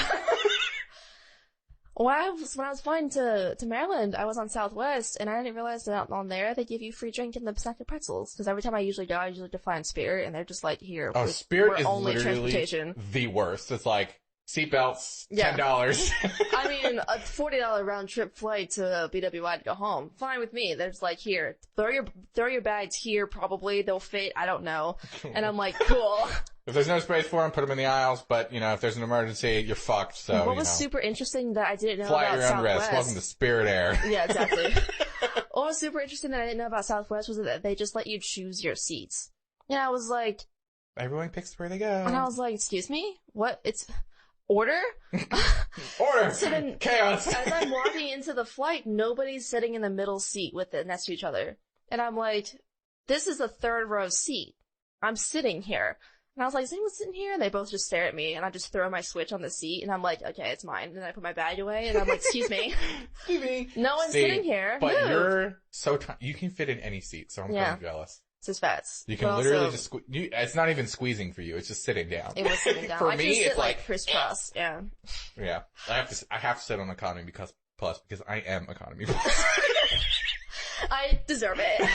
When I was flying to Maryland, I was on Southwest, and I didn't realize that on there they give you free drink in the sack of pretzels. Because every time I usually go, I usually fly on Spirit, and they're just like, here, Spirit is only literally transportation. The worst. It's like, seatbelts, $10. I mean, a $40 round trip flight to BWI to go home. Fine with me. They're just like, here, throw your bags here, probably. They'll fit. I don't know. And I'm like, cool. If there's no space for them, put them in the aisles, but, if there's an emergency, you're fucked, so, What was super interesting that I didn't know fly about at your own Southwest. risk. Welcome to Spirit Air. Yeah, exactly. What was super interesting that I didn't know about Southwest was that they just let you choose your seats. And I was like... Everyone picks where they go. And I was like, excuse me? What? It's... Order? Order! So then, Chaos! As I'm walking into the flight, nobody's sitting in the middle seat with it next to each other. And I'm like, this is a 3rd row seat. I'm sitting here. And I was like, is anyone sitting here? And they both just stare at me, and I just throw my Switch on the seat, and I'm like, okay, it's mine. And then I put my bag away, and I'm like, excuse me. Excuse me. No one's sitting here. But Move. you're so you can fit in any seat, so I'm kind of jealous. It's just fats. You can literally just it's not even squeezing for you, it's just sitting down. It was sitting down. For I me, just sit it's like crisscross, yeah. Yeah. I have to sit on economy because I am economy plus. I deserve it.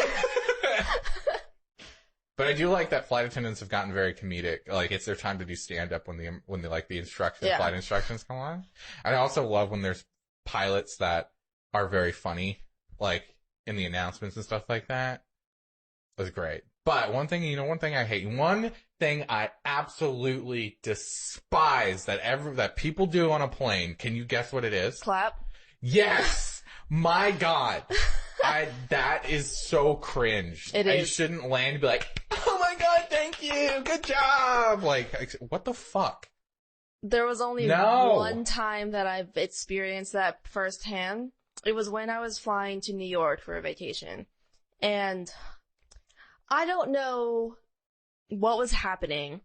But I do like that flight attendants have gotten very comedic. Like, it's their time to do stand-up when the like, the flight instructions come on. And I also love when there's pilots that are very funny, like, in the announcements and stuff like that. It was great. But one thing I hate, one thing I absolutely despise that people do on a plane, can you guess what it is? Clap. Yes! My God. That is so cringe. It is. I shouldn't land and be like, oh my God, thank you, good job. Like, what the fuck? There was only one time that I've experienced that firsthand. It was when I was flying to New York for a vacation. And I don't know what was happening,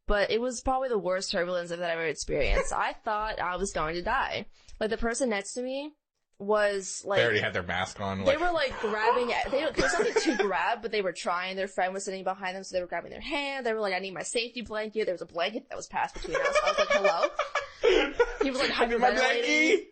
but it was probably the worst turbulence that I've ever experienced. I thought I was going to die. Like, the person next to me was like... They already had their mask on. They were like grabbing... There was something to grab, but they were trying. Their friend was sitting behind them, so they were grabbing their hand. They were like, I need my safety blanket. There was a blanket that was passed between us. I was like, hello? He was like hyperventilating.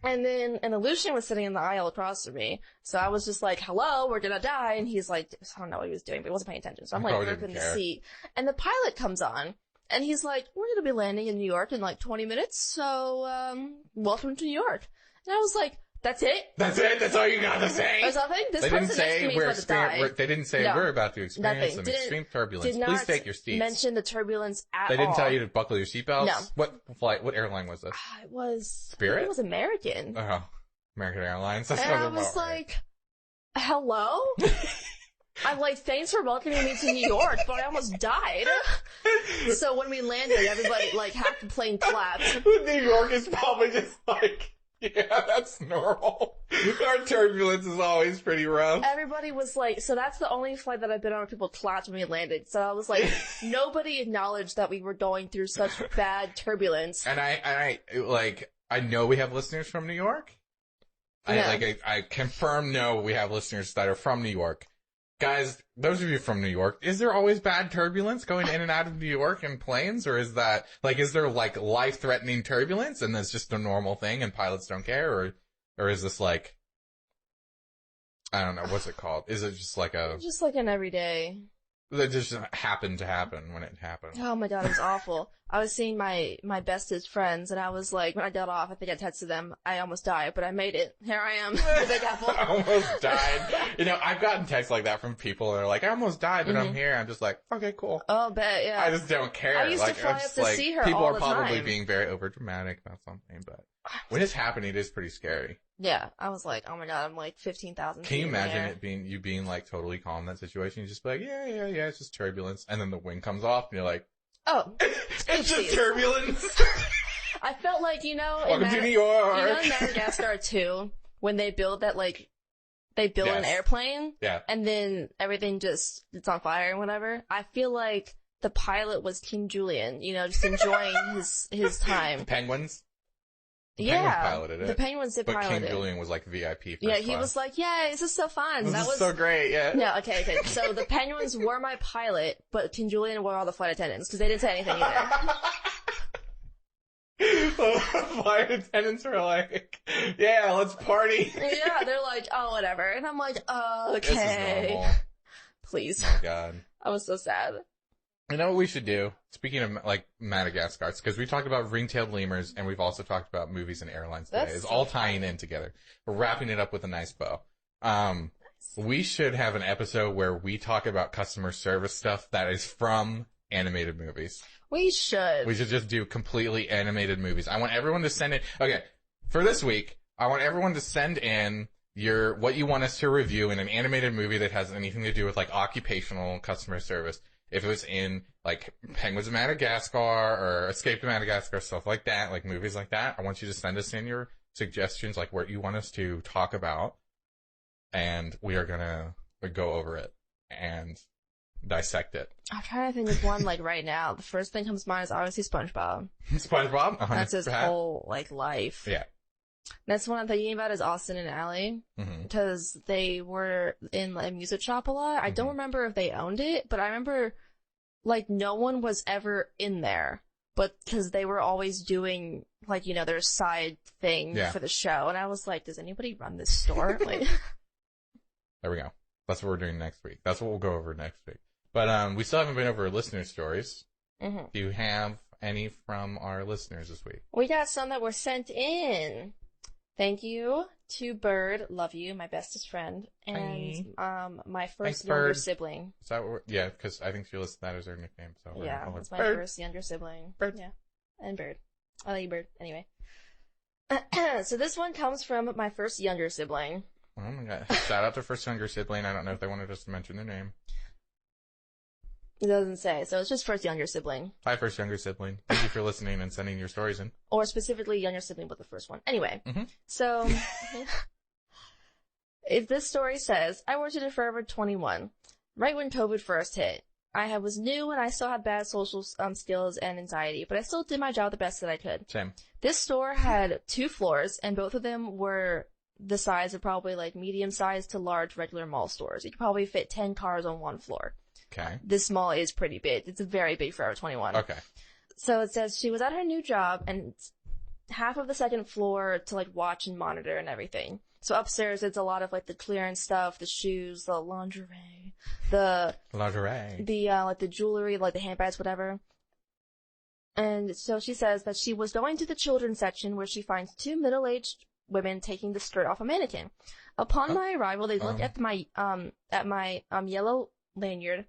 And then an Aleutian was sitting in the aisle across from me. So I was just like, hello, we're gonna die. And he's like, I don't know what he was doing, but he wasn't paying attention. So I'm like gripping the seat. And the pilot comes on. And he's like, we're gonna be landing in New York in like 20 minutes. So, welcome to New York. And I was like, That's it? That's it? That's all you gotta say? Or something? This They didn't person next to say me is about to die. they didn't say No. we're about to experience Nothing. some extreme turbulence. Did not Please take your seats. mention the turbulence at all. They didn't tell you to buckle your seatbelts? No. What airline was this? It was... Spirit? It was American. Oh, American Airlines. That's And what I I'm was about, right? like, hello? I'm like, thanks for welcoming me to New York, but I almost died. So when we landed, everybody, like, half the plane clapped. New York is probably just like, yeah, that's normal. Our turbulence is always pretty rough. Everybody was like, so that's the only flight that I've been on where people clapped when we landed. So I was like, nobody acknowledged that we were going through such bad turbulence. And I know we have listeners from New York. Yeah. I confirm we have listeners that are from New York. Guys, those of you from New York, is there always bad turbulence going in and out of New York in planes? Or is there life-threatening turbulence and that's just a normal thing and pilots don't care? Or is this like, I don't know, what's it called? Is it just like Just like an everyday. that just happened to happen when it happened? Oh my god, it was awful. I was seeing my bestest friends, and I was like, when I got off, I think I texted them, I almost died, but I made it. Here I am, the Big Apple. I almost died. You know, I've gotten texts like that from people that are like, I almost died, but I'm here. I'm just like, okay, cool. Oh, bet, yeah. I just don't care. I used to fly up to see her people all are the probably time. being very overdramatic about something, but when it's happening, it is pretty scary. Yeah, I was like, oh my god, I'm like 15,000 Can you feet in the imagine air. it being like totally calm in that situation? You just be like, yeah, it's just turbulence. And then the wind comes off and you're like, Oh. it's just turbulence. I felt like, Welcome to New York. in Madagascar 2, when they build that, like, they build an airplane. Yeah. And then everything it's on fire and whatever. I feel like the pilot was King Julian, just enjoying his time. The penguins? Yeah. Penguins piloted it. The Penguins did pilot it. But King Julian was like VIP first Yeah, he class. was like, yeah, this is so fun. This is so great, yeah. No, okay. So the Penguins were my pilot, but King Julian were all the flight attendants, because they didn't say anything either. Flight attendants were like, yeah, let's party. Yeah, they're like, oh, whatever. And I'm like, okay. This is normal. Please. Oh my god. I was so sad. You know what we should do? Speaking of, like, Madagascar, because we talked about ring-tailed lemurs, and we've also talked about movies and airlines today. It's all tying in together. We're wrapping it up with a nice bow. We should have an episode where we talk about customer service stuff that is from animated movies. We should. We should just do completely animated movies. I want everyone to send in, okay, for this week, I want everyone to send in what you want us to review in an animated movie that has anything to do with, like, occupational customer service. If it was in, like, Penguins of Madagascar or Escape to Madagascar, stuff like that, like movies like that, I want you to send us in your suggestions, like what you want us to talk about, and we are gonna go over it and dissect it. I'm trying to think of one, like, right now. The first thing that comes to mind is obviously SpongeBob. SpongeBob? 100%. That's his whole, like, life. Yeah. Next one I'm thinking about is Austin and Ally, because they were in a music shop a lot. I don't remember if they owned it, but I remember, like, no one was ever in there, but because they were always doing, like, their side thing for the show, and I was like, does anybody run this store? Like, there we go. That's what we're doing next week. That's what we'll go over next week. But we still haven't been over listener stories. Do you have any from our listeners this week? We got some that were sent in. Thank you to Bird, love you, my bestest friend, and my first younger sibling. Is that what yeah, because I think she listed that as her nickname. So yeah, it's my first younger sibling. Bird. Yeah, and Bird. I like you, Bird. Anyway. So this one comes from my first younger sibling. Oh my god. Shout out to first younger sibling. I don't know if they wanted us to mention their name. It doesn't say, so it's just first younger sibling. Hi, first younger sibling. Thank you for listening and sending your stories in. Or specifically younger sibling, but the first one. Anyway, so if this story says, I worked at a Forever 21, right when COVID first hit. I was new and I still had bad social skills and anxiety, but I still did my job the best that I could. Same. This store had 2 floors, and both of them were the size of probably like medium-sized to large regular mall stores. You could probably fit 10 cars on one floor. Okay. This mall is pretty big. It's a very big Forever 21. Okay. So it says she was at her new job and half of the second floor to like watch and monitor and everything. So upstairs it's a lot of like the clearance stuff, the shoes, the lingerie, like the jewelry, like the handbags, whatever. And so she says that she was going to the children's section where she finds 2 middle-aged women taking the skirt off a mannequin. Upon my arrival, they looked at my yellow lanyard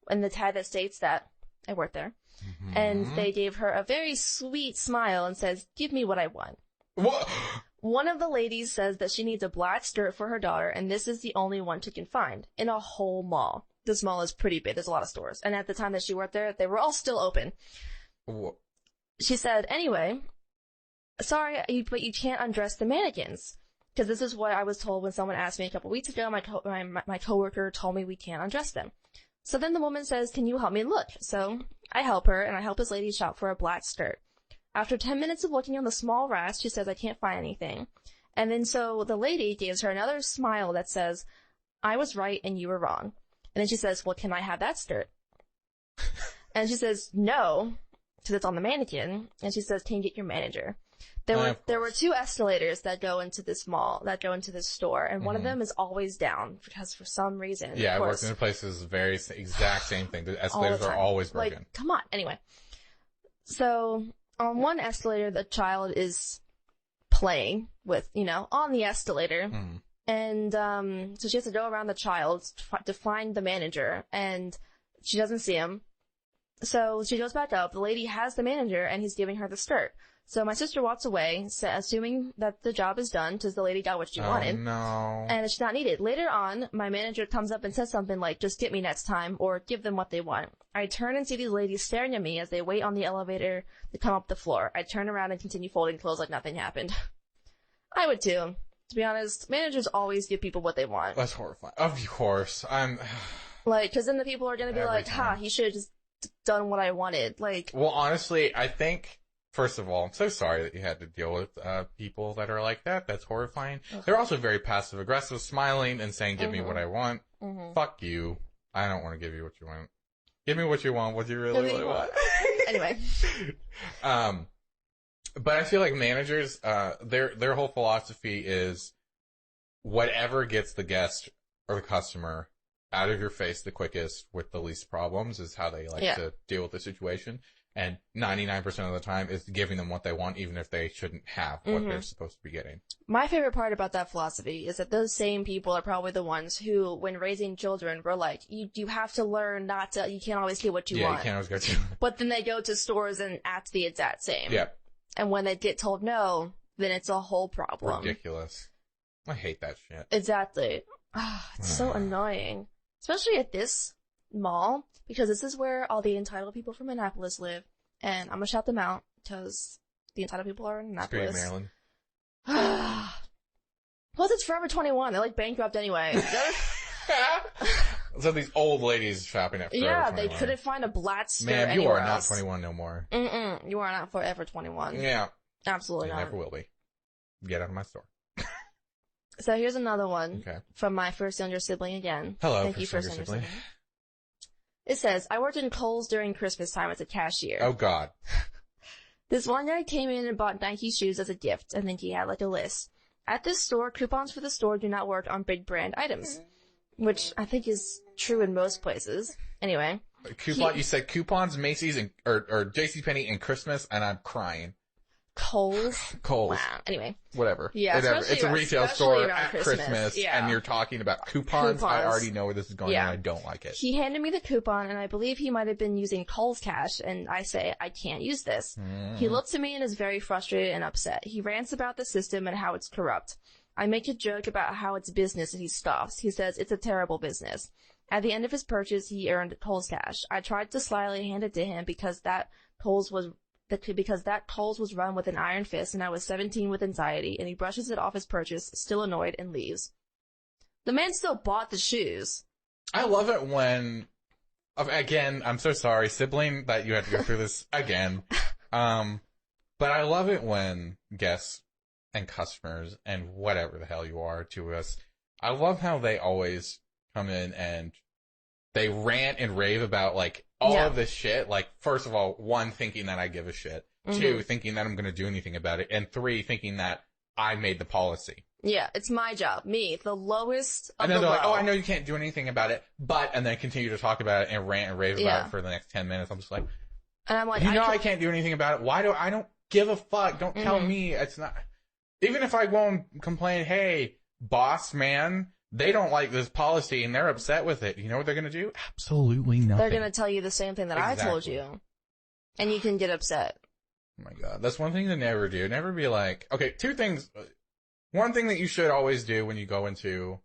and the tag that states that I work there. Mm-hmm. And they gave her a very sweet smile and says, "Give me what I want." What? One of the ladies says that she needs a black skirt for her daughter, and this is the only one she can find in a whole mall. This mall is pretty big. There's a lot of stores. And at the time that she worked there, they were all still open. What? She said, "Anyway, sorry, but you can't undress the mannequins." Because this is what I was told when someone asked me a couple weeks ago. My coworker told me we can't undress them. So then the woman says, "Can you help me look?" So I help her, and I help this lady shop for a black skirt. After 10 minutes of looking on the small racks, she says, "I can't find anything." And then so the lady gives her another smile that says, "I was right and you were wrong." And then she says, "Well, can I have that skirt?" And she says, "No," because it's on the mannequin. And she says, "Can you get your manager?" There were 2 escalators that go into this mall, that go into this store, and one of them is always down because for some reason. Yeah, I worked in a place that was very exact same thing. The escalators are always broken. Like, come on. Anyway. So, on one escalator, the child is playing with, on the escalator. Mm. And, so she has to go around the child to find the manager, and she doesn't see him. So she goes back up. The lady has the manager, and he's giving her the skirt. So my sister walks away, assuming that the job is done, because the lady got what she wanted. Oh, no. And it's not needed. Later on, my manager comes up and says something like, "Just get me next time," or "Give them what they want." I turn and see these ladies staring at me as they wait on the elevator to come up the floor. I turn around and continue folding clothes like nothing happened. I would too. To be honest, managers always give people what they want. That's horrifying. Of course. Like, because then the people are going to be like, he should have just done what I wanted. Like. Well, honestly, I think... First of all, I'm so sorry that you had to deal with people that are like that. That's horrifying. Okay. They're also very passive-aggressive, smiling and saying, "Give me what I want." Mm-hmm. Fuck you. I don't want to give you what you want. Give me what you want, what you really want. Anyway. But I feel like managers, their whole philosophy is whatever gets the guest or the customer out of your face the quickest with the least problems is how they like to deal with the situation. And 99% of the time is giving them what they want, even if they shouldn't have what they're supposed to be getting. My favorite part about that philosophy is that those same people are probably the ones who, when raising children, were like, you have to learn not to, you can't always get what you want. Yeah, you can't always get what you want. But then they go to stores and act the exact same. Yeah. And when they get told no, then it's a whole problem. Ridiculous. I hate that shit. Exactly. It's so annoying. Especially at this mall, because this is where all the entitled people from Annapolis live, and I'm gonna shout them out, because the entitled people are in Annapolis. It's great, Maryland. Plus, it's Forever 21. They're, like, bankrupt anyway. So these old ladies shopping at Forever 21. Yeah, they couldn't find a black skirt Man, you anywhere are not else. 21 no more. You are not Forever 21. Yeah. Absolutely not. You never will be. Get out of my store. So here's another one. Okay. From my first younger sibling again. Hello, Thank you, first younger sibling. It says, "I worked in Kohl's during Christmas time as a cashier." Oh, God. This one guy came in and bought Nike shoes as a gift, and then he had like a list. At this store, coupons for the store do not work on big brand items, which I think is true in most places. Anyway. You said coupons, Macy's, or JCPenney and Christmas, and I'm crying. Kohl's? Wow. Anyway. Whatever. Yeah, it's a retail store at Christmas, yeah. and you're talking about coupons. I already know where this is going, and I don't like it. He handed me the coupon, and I believe he might have been using Kohl's Cash, and I say, "I can't use this." He looks at me and is very frustrated and upset. He rants about the system and how it's corrupt. I make a joke about how it's business, and he scoffs. He says it's a terrible business. At the end of his purchase, he earned Kohl's Cash. I tried to slyly hand it to him because that Kohl's was run with an iron fist, and I was 17 with anxiety, and he brushes it off his purchase, still annoyed, and leaves. The man still bought the shoes. I love it when, again, I'm so sorry, sibling, that you had to go through this again. But I love it when guests and customers and whatever the hell you are to us, I love how they always come in and they rant and rave about, like, all of this shit. Like, first of all, 1, thinking that I give a shit. 2, thinking that I'm going to do anything about it. And 3, thinking that I made the policy. Yeah, it's my job. Me, the lowest of and then the they're low. like, "Oh, I know you can't do anything about it, but," and then continue to talk about it and rant and rave about it for the next 10 minutes. I'm just like, and I'm like, I can't do anything about it. I don't give a fuck. Don't tell me. It's not. Even if I won't complain, hey, boss man, they don't like this policy and they're upset with it. You know what they're going to do? Absolutely nothing. They're going to tell you the same thing that I told you. And you can get upset. Oh my God. That's one thing to never do. Never be like, okay, two things. One thing that you should always do when you go into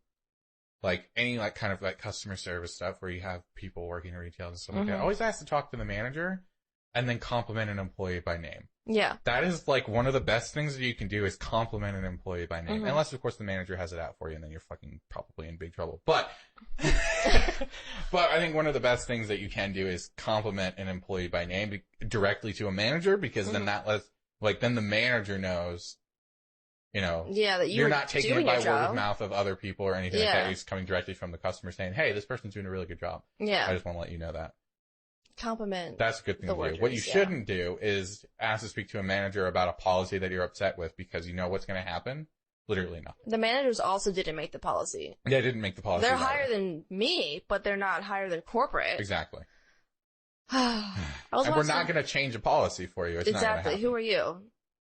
like any like kind of like customer service stuff where you have people working in retail and stuff like that, always ask to talk to the manager and then compliment an employee by name. Yeah. That is like one of the best things that you can do is compliment an employee by name. Unless of course the manager has it out for you and then you're fucking probably in big trouble. But, but I think one of the best things that you can do is compliment an employee by name directly to a manager because then that lets, like then the manager knows, you know, that you're not taking it by word of mouth of other people or anything like that. It's coming directly from the customer saying, hey, this person's doing a really good job. Yeah. I just want to let you know that. Compliment. That's a good thing to do. What you shouldn't do is ask to speak to a manager about a policy that you're upset with because you know what's going to happen. Literally nothing. The managers also didn't make the policy. They didn't make the policy. They're higher than me, but they're not higher than corporate. Exactly. And we're not going to change a policy for you. It's exactly. Who are you?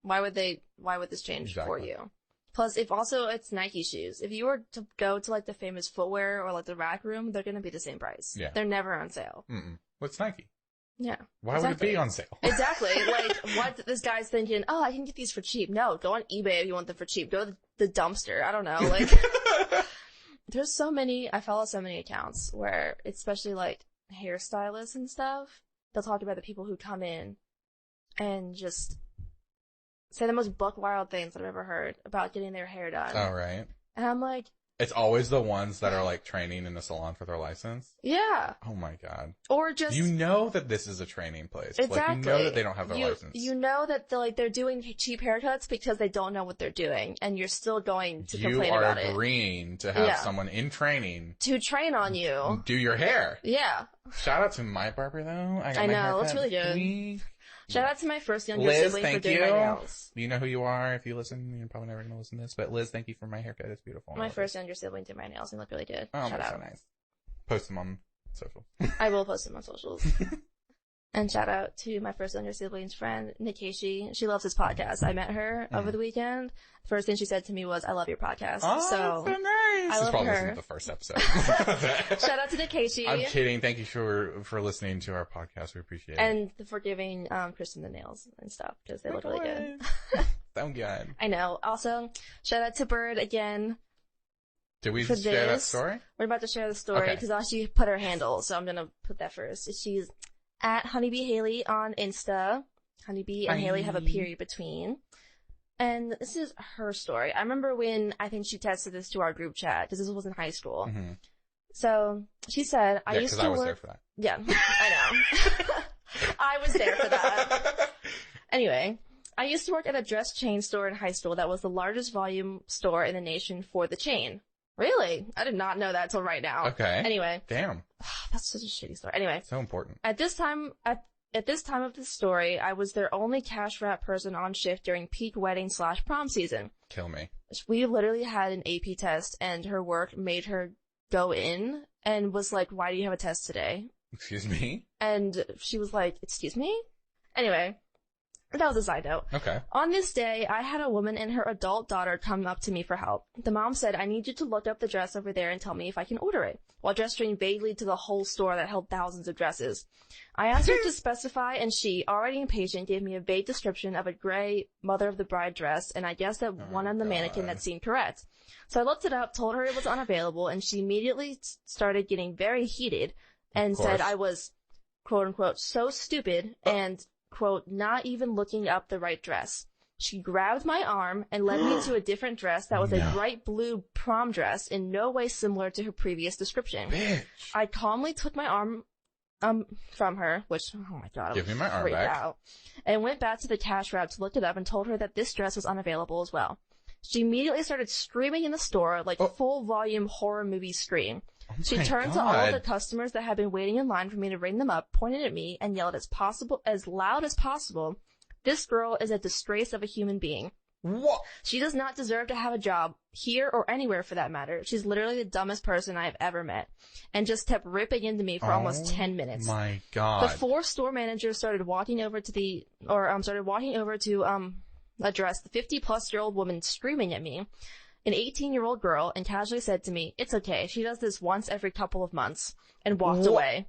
Why would this change for you? Plus, it's Nike shoes. If you were to go to like the famous footwear or like the rack room, they're going to be the same price. Yeah. They're never on sale. What's Nike? Yeah. Why would it be on sale? Exactly. Like, what this guy's thinking, oh, I can get these for cheap. No, go on eBay if you want them for cheap. Go to the dumpster. I don't know. Like, I follow so many accounts where, especially like hairstylists and stuff, they'll talk about the people who come in and just say the most buck wild things that I've ever heard about getting their hair done. Oh, right. And I'm like, it's always the ones that are like training in a salon for their license. Yeah. Oh my God. Or just, you know that this is a training place. Exactly. Like you know that they don't have their license. You know that they're doing cheap haircuts because they don't know what they're doing, and you're still going to complain about it. You are agreeing to have someone in training to train on you. Do your hair. Yeah. Shout out to my barber though. I know, it's really good. Shout out to my first younger sibling for doing my nails. You know who you are. If you listen, you're probably never going to listen to this. But Liz, thank you for my haircut. It's beautiful. My first younger sibling did my nails and look really good. Oh, that's so nice. Post them on social. I will post them on socials. And shout out to my first younger sibling's friend, Nikeshi. She loves his podcast. I met her over the weekend. The first thing she said to me was, I love your podcast. Oh, so nice. I love her. Listened to the first episode. Shout out to Nikeshi. I'm kidding. Thank you for listening to our podcast. We appreciate it. And for giving Kristen the nails and stuff, because they look really good. Sound good. I know. Also, shout out to Bird again. Did we share that story? We're about to share the story because she put her handle, so I'm going to put that first. She's at Honeybee Haley on Insta. Honeybee and Haley have a period between. And this is her story. I remember when I think she texted this to our group chat, because this was in high school. Mm-hmm. So she said, I used to work. I was there for that. Yeah, I know. I was there for that. Anyway, I used to work at a dress chain store in high school that was the largest volume store in the nation for the chain. Really? I did not know that until right now. Okay. Anyway. Damn. That's such a shitty story. Anyway. So important. At this time of the story, I was their only cash wrap person on shift during peak wedding/prom season. Kill me. We literally had an AP test, and her work made her go in and was like, why do you have a test today? Excuse me? And she was like, excuse me? Anyway. That was a side note. Okay. On this day, I had a woman and her adult daughter come up to me for help. The mom said, I need you to look up the dress over there and tell me if I can order it, while gesturing vaguely to the whole store that held thousands of dresses. I asked her to specify, and she, already impatient, gave me a vague description of a gray mother of the bride dress, and I guessed at one on the mannequin that seemed correct. So I looked it up, told her it was unavailable, and she immediately started getting very heated and said I was, quote unquote, so stupid and, quote, not even looking up the right dress. She grabbed my arm and led me to a different dress that was a bright blue prom dress in no way similar to her previous description. Bitch. I calmly took my arm from her, which, oh my God, give me my arm back. Out, and went back to the cash route to look it up and told her that this dress was unavailable as well. She immediately started screaming in the store like full volume horror movie scream. She turned to all of the customers that had been waiting in line for me to ring them up, pointed at me, and yelled as loud as possible, "This girl is a disgrace of a human being. What? She does not deserve to have a job, here or anywhere for that matter. She's literally the dumbest person I have ever met." And just kept ripping into me for almost 10 minutes. My God. The 4 store managers started walking over to addressed the 50-plus-year-old woman screaming at me, an 18-year-old girl, and casually said to me, "It's okay, she does this once every couple of months," and walked away.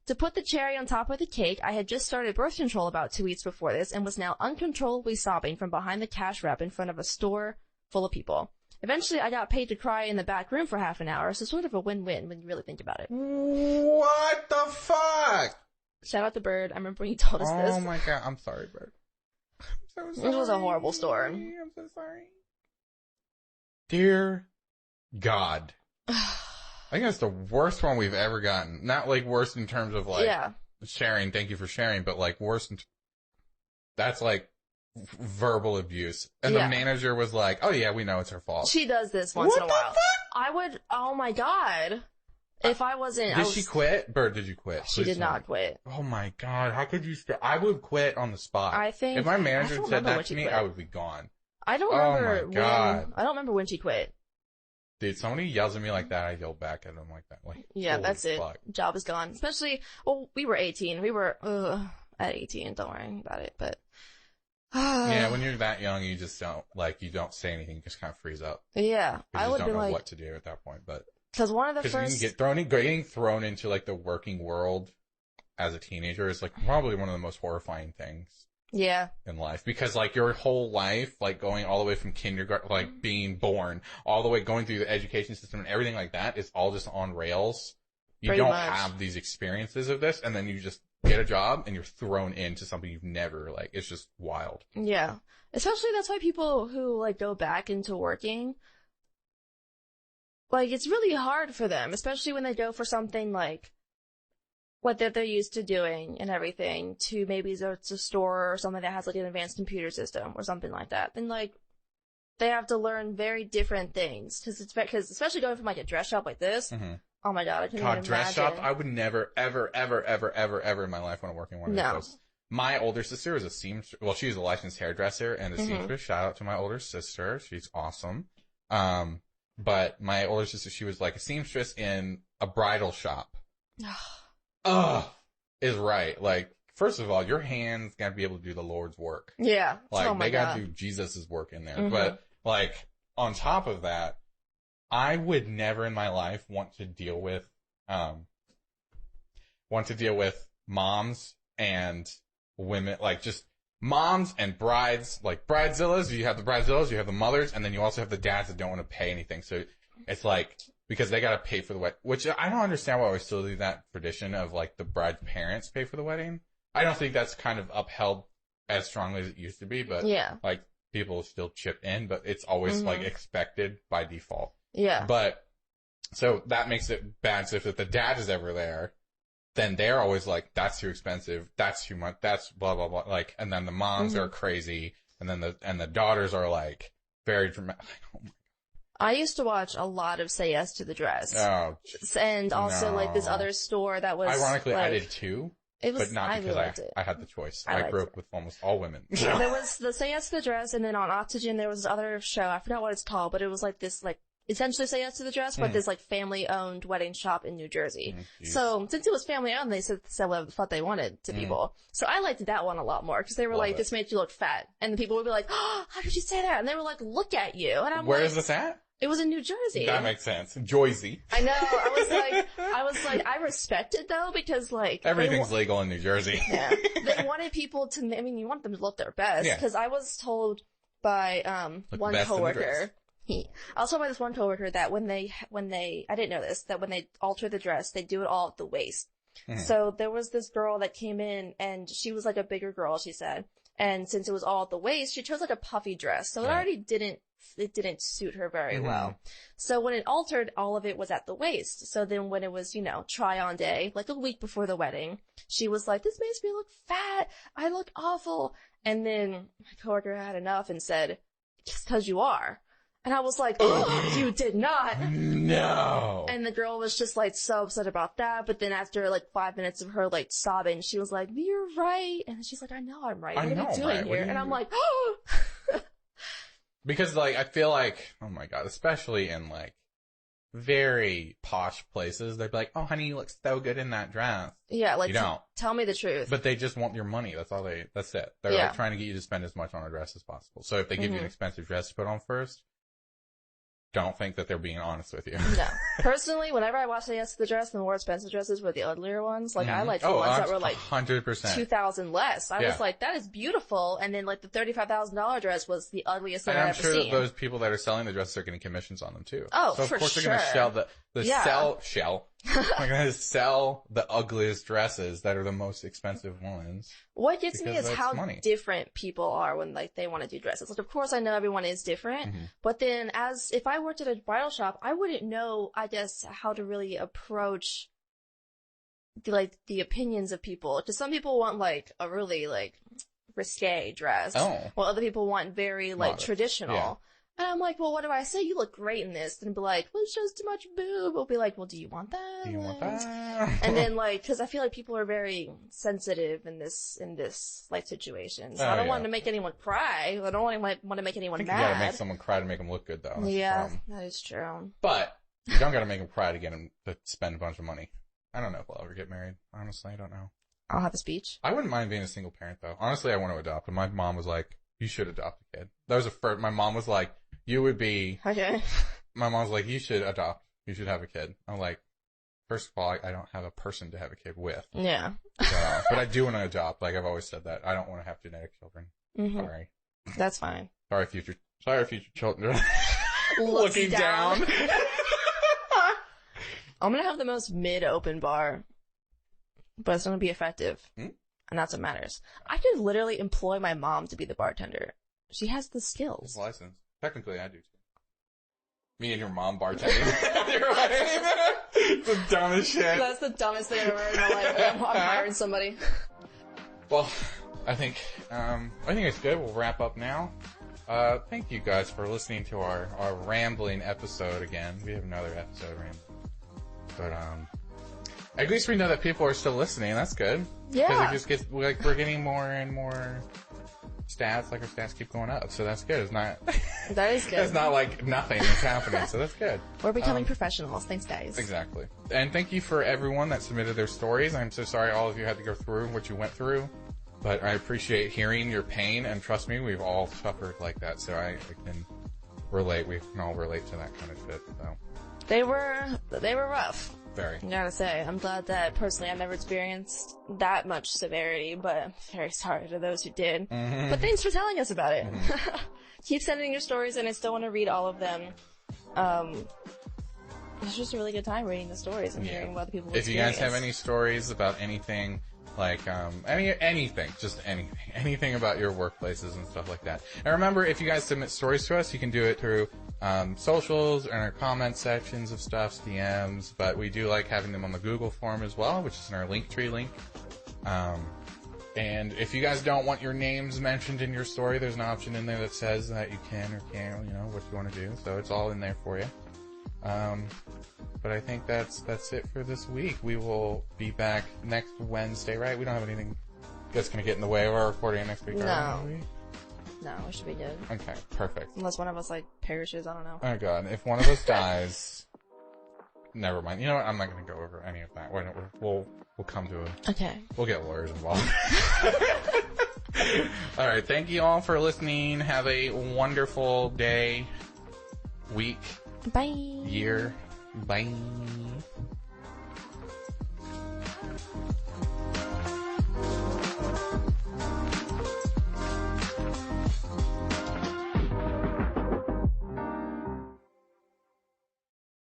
To put the cherry on top of the cake, I had just started birth control about 2 weeks before this and was now uncontrollably sobbing from behind the cash wrap in front of a store full of people. Eventually, I got paid to cry in the back room for half an hour, so sort of a win-win when you really think about it. What the fuck? Shout out to Bird. I remember when he told us this. Oh my god, I'm sorry, Bird. I'm so sorry. It was a horrible story. I'm so sorry. Dear God. I think that's the worst one we've ever gotten. Not like worst in terms of like sharing, thank you for sharing, but like worst that's like verbal abuse. And the manager was like, "Oh yeah, we know it's her fault." She does this once in a while. What the fuck? I would, oh my god. If I wasn't... Did she quit? Bird, did you quit? She did not quit. Oh my god, how could you I would quit on the spot. I think... If my manager said that to me, I would be gone. I don't remember I don't remember when she quit. Dude, somebody yells at me like that, I yell back at them like that. Like, yeah, that's it. Fuck. Job is gone. Especially, well, we were 18. We were, at 18. Don't worry about it, but... yeah, when you're that young, you just don't, like, you don't say anything, you just kind of freeze up. Yeah, I would be like... You don't know what to do at that point, but... Because one of the first... you can getting thrown into, like, the working world as a teenager is, like, probably one of the most horrifying things. Yeah. In life. Because, like, your whole life, like, going all the way from kindergarten, like, being born, all the way going through the education system and everything like that is all just on rails. You Pretty don't much. have these experiences of this, and then you just get a job and you're thrown into something you've never, like, it's just wild. Yeah. Especially that's why people who, like, go back into working, like, it's really hard for them, especially when they go for something, like, what they're used to doing and everything, to maybe it's a store or something that has, like, an advanced computer system or something like that. Then, like, they have to learn very different things. Because especially going from, like, a dress shop like this, oh my god, I couldn't even dress imagine. shop, I would never, ever, ever, ever, ever, ever in my life want to work in one of those. My older sister is a seamstress. Well, she's a licensed hairdresser and a seamstress. Shout out to my older sister. She's awesome. But my older sister, she was like a seamstress in a bridal shop. Is right. Like, first of all, your hands gotta be able to do the Lord's work. Yeah. Like, they gotta do Jesus' work in there. But, like, on top of that, I would never in my life want to deal with moms and women, like, just moms and brides, like, bridezillas. You have the bridezillas, you have the mothers, and then you also have the dads that don't want to pay anything. So, it's like, because they gotta pay for the wedding, which I don't understand why we still do that tradition of, like, the bride's parents pay for the wedding. I don't think that's kind of upheld as strongly as it used to be, but, like, people still chip in, but it's always, like, expected by default. Yeah. But, so that makes it bad. So if the dad is ever there, then they're always like, that's too expensive, that's too much, that's blah, blah, blah, like, and then the moms are crazy, and then the daughters are, like, very dramatic. Oh my. I used to watch a lot of Say Yes to the Dress. Oh. And also, like, this other store that was... Ironically, like, I did too. It was, but not because I had the choice. I grew up with almost all women. There was the Say Yes to the Dress, and then on Oxygen there was this other show, I forgot what it's called, but it was like this, like, essentially Say Yes to the Dress, but this, like, family-owned wedding shop in New Jersey. So, since it was family-owned, they said what they wanted to people. So I liked that one a lot more, because they were like, this made you look fat. And the people would be like, oh, how did you say that? And they were like, look at you. And I'm Where is this at? It was in New Jersey. That makes sense. Joyzy. I know. I was like, I respect it though, because like... Everything's legal in New Jersey. Yeah. They wanted people to, I mean, you want them to look their best. Yeah. Cause I was told by, one coworker, I was told by this one coworker that when they, I didn't know this, that when they alter the dress, they do it all at the waist. So there was this girl that came in and she was like a bigger girl, she said. And since it was all at the waist, she chose like a puffy dress. So it already didn't suit her very well. So when it altered, all of it was at the waist. So then when it was, try on day, like a week before the wedding, she was like, this makes me look fat. I look awful. And then my coworker had enough and said, just 'cause you are. And I was like, oh, you did not. No. And the girl was just like so upset about that. But then after like 5 minutes of her like sobbing, she was like, you're right. And she's like, I know I'm right. What are you doing here? And I'm like, oh. Because like, I feel like, oh my God, especially in like very posh places, they'd be like, oh, honey, you look so good in that dress. Yeah, like, You don't. tell me the truth. But they just want your money. That's it. They're like trying to get you to spend as much on a dress as possible. So if they give you an expensive dress to put on first, don't think that they're being honest with you. No. Personally, whenever I watched the Yes to the Dress, the more expensive dresses were the uglier ones. Like, I liked the ones that were like 100%. $2,000 less. I was like, that is beautiful. And then like the $35,000 dress was the ugliest thing I've ever seen. And I'm sure that those people that are selling the dresses are getting commissions on them too. Oh, so of for course sure. they're going to they're going to sell the ugliest dresses that are the most expensive ones. What gets me is how money. different people are when like they want to do dresses. Like, of course, I know everyone is different, but then if I worked at a bridal shop, I wouldn't know, I guess, how to really approach the opinions of people. Because some people want like a really like risque dress, while other people want very like traditional. Yeah. And I'm like, well, what do I say? You look great in this. And be like, well, it shows too much boob. We'll be like, well, do you want that? Do you want that? And then like, cause I feel like people are very sensitive in this like situation. So I don't want to make anyone cry. I don't want to make anyone mad. You gotta make someone cry to make them look good though. Yeah, that is true. But you don't gotta make them cry to get them to spend a bunch of money. I don't know if we'll ever get married. Honestly, I don't know. I'll have a speech. I wouldn't mind being a single parent though. Honestly, I want to adopt. And my mom was like, you should adopt a kid. That was my mom was like, you would be. Okay. My mom's like, you should adopt. You should have a kid. I'm like, first of all, I don't have a person to have a kid with. Yeah. So, but I do want to adopt. Like, I've always said that. I don't want to have genetic children. Sorry. That's fine. Sorry, future children. Looking down. I'm gonna have the most mid-open bar, but it's gonna be effective. And that's what matters. I could literally employ my mom to be the bartender. She has the skills. She's licensed. Technically, I do too. Me and your mom bartending. You're right. It's the dumbest shit. That's the dumbest thing I've ever heard in my life. I'm hiring somebody. Well, I think it's good. We'll wrap up now. Thank you guys for listening to our rambling episode again. We have another episode rambling. But, at least we know that people are still listening. That's good. Yeah. Because it just gets, like, we're getting more and more stats, like our stats keep going up, so that's good. It's not. That is good. It's not like nothing is happening, so that's good. We're becoming professionals. Thanks, guys. Exactly. And thank you for everyone that submitted their stories. I'm so sorry all of you had to go through what you went through, but I appreciate hearing your pain, and trust me, we've all suffered like that, so I can relate. We can all relate to that kind of shit. So they were rough. Very. I gotta say, I'm glad that personally I never experienced that much severity, but I'm very sorry to those who did. But thanks for telling us about it. Keep sending your stories, and I still want to read all of them. It's just a really good time reading the stories and hearing what other people experience. If you guys have any stories about anything, like, anything about your workplaces and stuff like that. And remember, if you guys submit stories to us, you can do it through socials and our comment sections of stuff, DMs, but we do like having them on the Google form as well, which is in our Linktree link. And if you guys don't want your names mentioned in your story, there's an option in there that says that you can or can't, what you want to do. So it's all in there for you. But I think that's it for this week. We will be back next Wednesday, right? We don't have anything that's going to get in the way of our recording next week, No, we should be good. Okay, perfect. Unless one of us, perishes, I don't know. Oh god, if one of us dies, never mind. You know what? I'm not going to go over any of that. We'll come to a... Okay. We'll get lawyers involved. Alright, thank you all for listening. Have a wonderful day, week, bye, year. Bye.